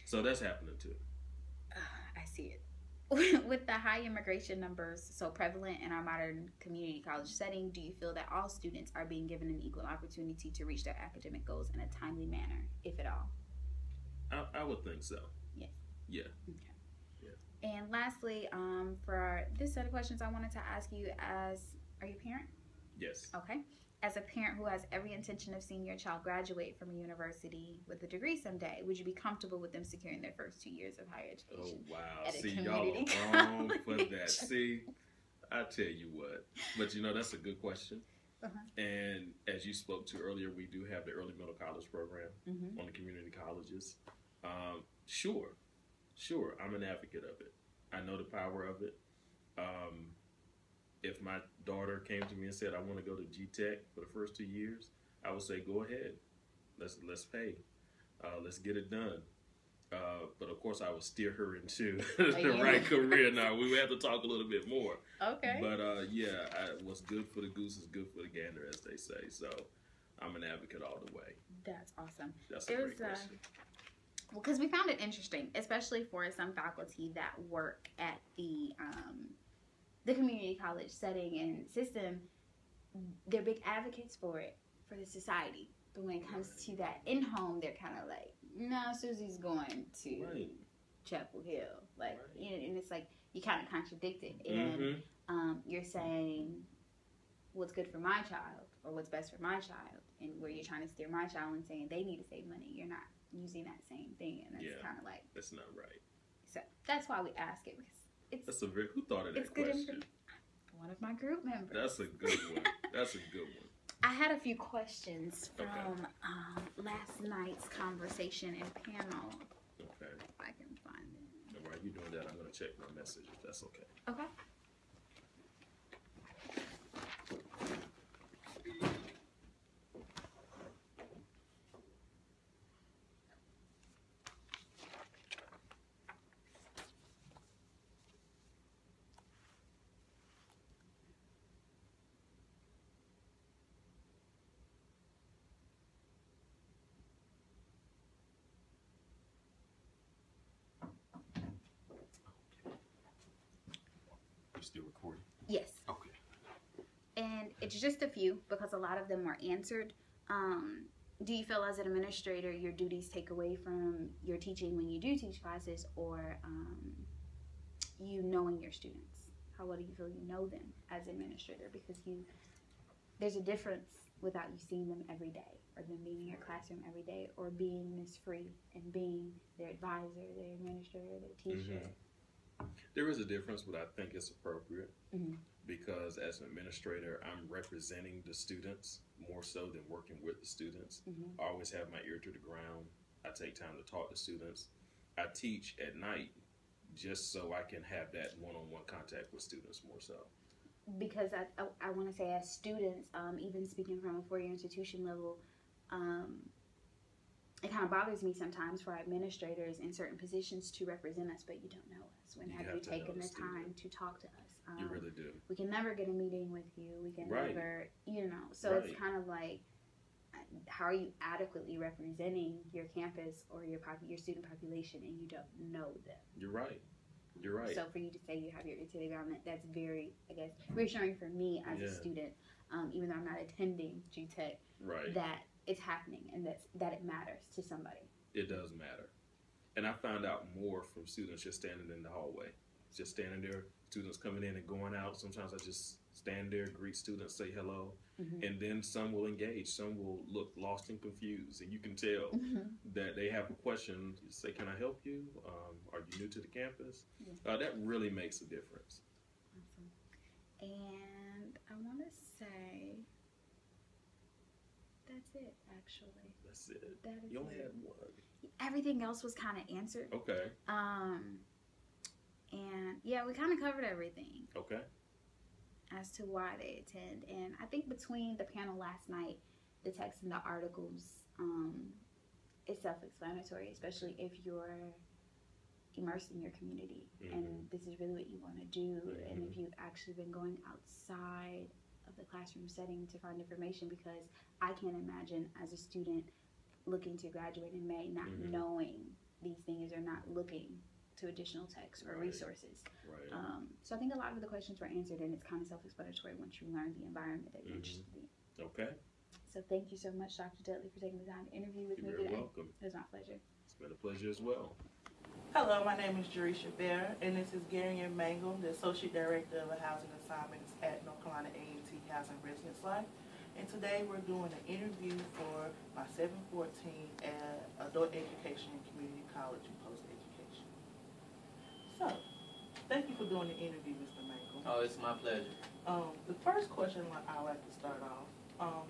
So that's happening too. I see it. With the high immigration numbers so prevalent in our modern community college setting, do you feel that all students are being given an equal opportunity to reach their academic goals in a timely manner, if at all? I would think so. Yeah. Yeah. Okay. Yeah. And lastly, for this set of questions, I wanted to ask you are you a parent? Yes. Okay. As a parent who has every intention of seeing your child graduate from a university with a degree someday, would you be comfortable with them securing their first 2 years of higher education? Oh, wow. At a See, community y'all are wrong for that. See, I tell you what. But, you know, that's a good question. And as you spoke to earlier, we do have the early middle college program on the community colleges. Sure. I'm an advocate of it. I know the power of it. If my daughter came to me and said, I want to go to G-Tech for the first 2 years, I would say, go ahead. Let's pay. Let's get it done. But of course, I would steer her into the right career. Now, we would have to talk a little bit more. Okay. But what's good for the goose is good for the gander, as they say. So I'm an advocate all the way. That's awesome. That's a great question. Well, because we found it interesting, especially for some faculty that work at the community college setting and system. They're big advocates for it, for the society. But when it comes to that in-home, they're kind of like, no, Susie's going to Chapel Hill. Like, you know, and it's like, you kind of contradict it. And you're saying what's good for my child or what's best for my child. And where you're trying to steer my child and saying they need to save money, you're not using that same thing. And that's kind of like, that's not right. So that's why we ask it, because who thought of that question? One of my group members. That's a good one. That's a good one. I had a few questions from last night's conversation and panel. Okay. If I can find it. And while you're doing that, I'm going to check my messages. That's okay. Okay. Still recording? Yes. Okay. And it's just a few because a lot of them were answered. Do you feel as an administrator your duties take away from your teaching when you do teach classes, or you knowing your students? How well do you feel you know them as an administrator? Because there's a difference without you seeing them every day, or them being in your classroom every day, or being Miss Free and being their advisor, their administrator, their teacher. There is a difference, but I think it's appropriate because as an administrator, I'm representing the students more so than working with the students. I always have my ear to the ground. I take time to talk to students. I teach at night just so I can have that one-on-one contact with students more so. Because I want to say as students, even speaking from a four-year institution level, it kind of bothers me sometimes for administrators in certain positions to represent us, but you don't know us. When have you taken the time to talk to us? You really do. We can never get a meeting with you. We can Right. never, you know. So Right. it's kind of like, how are you adequately representing your campus or your student population and you don't know them? You're right. You're right. So for you to say you have your ear to the ground, that's very, I guess, reassuring for me as a student, even though I'm not attending GTech, Right. that it's happening and that it matters to somebody. It does matter. And I found out more from students just standing in the hallway. Just standing there, students coming in and going out. Sometimes I just stand there, greet students, say hello. Mm-hmm. And then some will engage. Some will look lost and confused. And you can tell that they have a question. You say, can I help you? Are you new to the campus? Yeah. That really makes a difference. Awesome. And I want to say that's it, actually. That's it. That is You only it. had one. Everything else was kind of answered. Okay. And yeah, we kind of covered everything Okay. as to why they attend. And I think between the panel last night, the text and the articles, it's self-explanatory, especially if you're immersed in your community and this is really what you want to do. And if you've actually been going outside of the classroom setting to find information, because I can't imagine as a student looking to graduate in May not knowing these things or not looking to additional texts or resources. Right. So I think a lot of the questions were answered, and it's kind of self-explanatory once you learn the environment that you're interested in. Okay. So thank you so much, Dr. Dudley, for taking the time to interview with me today. You're welcome. It was my pleasure. It's been a pleasure as well. Hello, my name is Jerisha Bear, and this is Gary Mangle, the Associate Director of Housing Assignments at North Carolina A&T Housing Residence Life. And today we're doing an interview for my 714 Adult Education and Community College and Post-Education. So, thank you for doing the interview, Mr. Mangle. Oh, it's my pleasure. The first question I like to start off,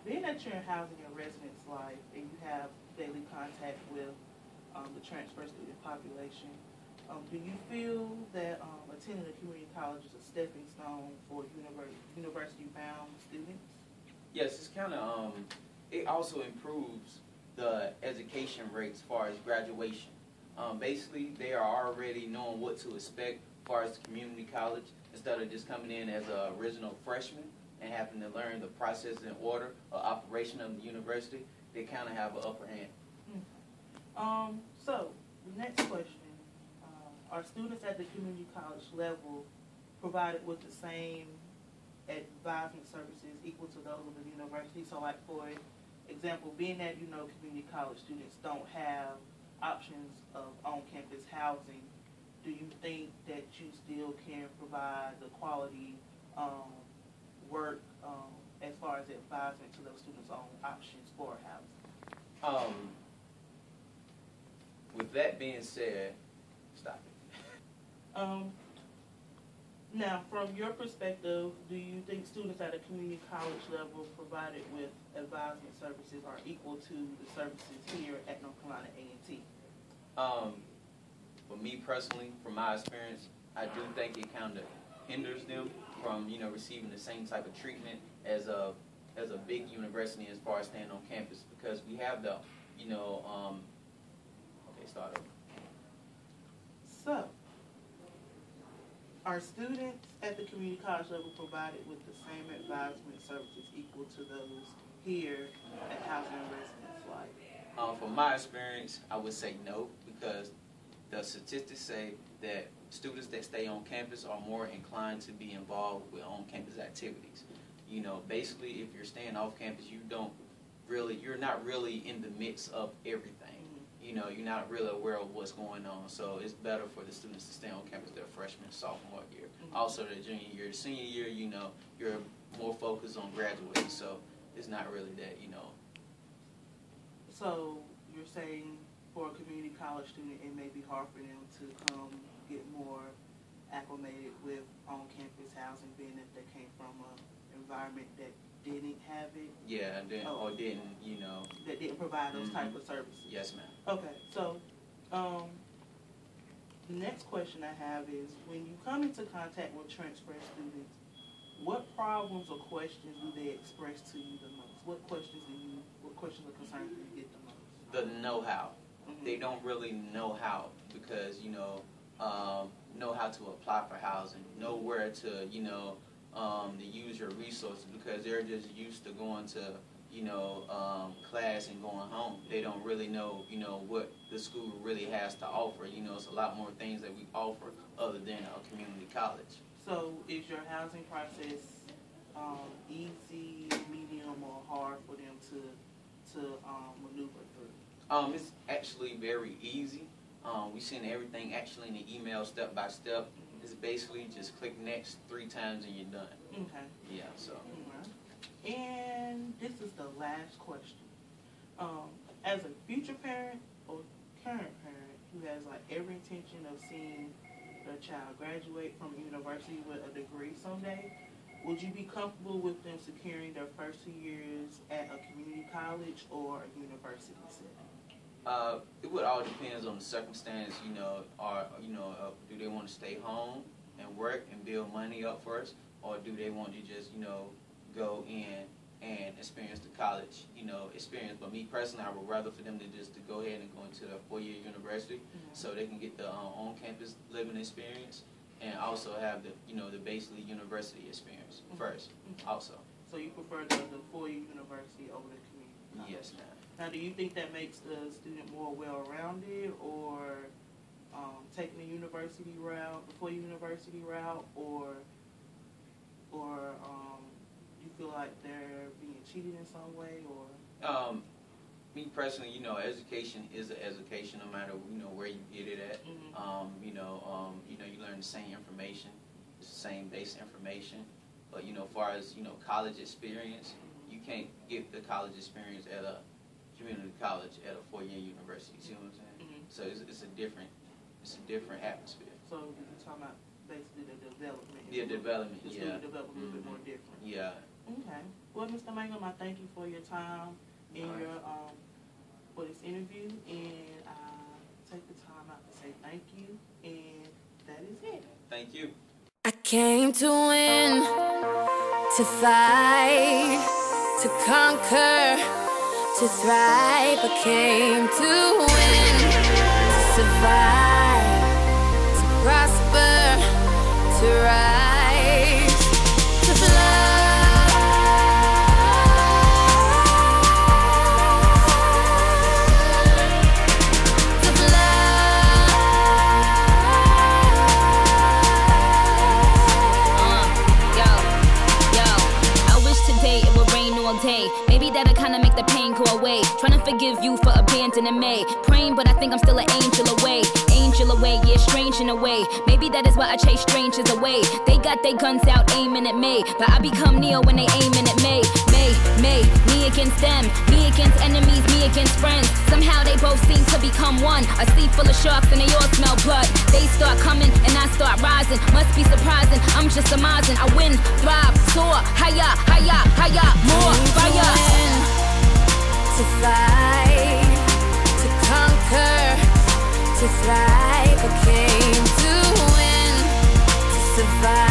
being that you're in housing and residence life and you have daily contact with the transfer student population, do you feel that attending a community college is a stepping stone for university-bound students? Yes, it's kind of, it also improves the education rates as far as graduation. Basically, they are already knowing what to expect as far as community college, instead of just coming in as an original freshman and having to learn the process and order or operation of the university. They kind of have an upper hand. So, the next question, are students at the community college level provided with the same advisement services equal to those of the university? So like, for example, being that community college students don't have options of on-campus housing, do you think that you still can provide the quality work as far as advisement to those students on options for housing? With that being said, stop it. Now, from your perspective, do you think students at a community college level provided with advisement services are equal to the services here at North Carolina A&T? For me personally, from my experience, I do think it kind of hinders them from receiving the same type of treatment as a big university as far as staying on campus, because we have the start over. So, are students at the community college level provided with the same advisement services equal to those here at Housing and Residence Life? From my experience, I would say no, because the statistics say that students that stay on campus are more inclined to be involved with on-campus activities. Basically, if you're staying off campus, you're not really in the mix of everything. You're not really aware of what's going on. So it's better for the students to stay on campus their freshman, sophomore year. Also their junior year, senior year, you're more focused on graduating. So it's not really that, So you're saying for a community college student, it may be hard for them to come get more acclimated with on-campus housing, being that they came from an environment that didn't have it? Yeah, or didn't, that didn't provide those type of services? Yes, ma'am. Okay, so the next question I have is, when you come into contact with transfer students, what problems or questions do they express to you the most? What questions or concerns do you get the most? the know-how. They don't really know how because, you know how to apply for housing, know where to, to use your resources because they're just used to going to, class and going home. They don't really know, what the school really has to offer. It's a lot more things that we offer other than a community college. So is your housing process easy, medium, or hard for them to maneuver through? It's actually very easy. We send everything actually in the email step by step. It's basically just click next 3 times and you're done. Okay. Yeah, so. Right. And this is the last question. As a future parent or current parent who has like every intention of seeing their child graduate from university with a degree someday, would you be comfortable with them securing their first 2 years at a community college or a university setting? It would all depends on the circumstance, do they want to stay home and work and build money up first, or do they want to just, go in and experience the college, experience. But me personally, I would rather for them to just to go ahead and go into a 4-year university so they can get the on-campus living experience and also have the, the basically university experience first also. So you prefer the 4-year university over the community college? Yes, ma'am. Now, do you think that makes the student more well-rounded, or taking the university route, the 4-year university route, or you feel like they're being cheated in some way, or? Me personally, education is an education no matter where you get it at. You learn the same information, the same basic information, but as far as college experience, you can't get the college experience at a community college at a 4-year university. See what I'm saying? So it's a different atmosphere. So you're talking about basically the development. The development, the yeah. student development a little bit more different. Yeah. Okay. Well, Mr. Mangum, I thank you for your time and your for this interview, and I take the time out to say thank you, and that is it. Thank you. I came to win, to fight, to conquer, to thrive. I came to win, to survive, to prosper, to rise, to fly. Maybe that'll kinda make the pain go away. Trying to forgive you for abandoning me. Praying, but I think I'm still an angel away. Angel away, yeah, strange in a way. Maybe that is why I chase strangers away. They got their guns out aiming at me, but I become Neo when they aiming at me. Me against them, me against enemies, me against friends. Somehow they both seem to become one. A sea full of sharks and they all smell blood. They start coming and I start rising. Must be surprising, I'm just surmising. I win, thrive, soar, higher, higher, higher, more fire. To fight, to conquer, to thrive. I came to win, to survive.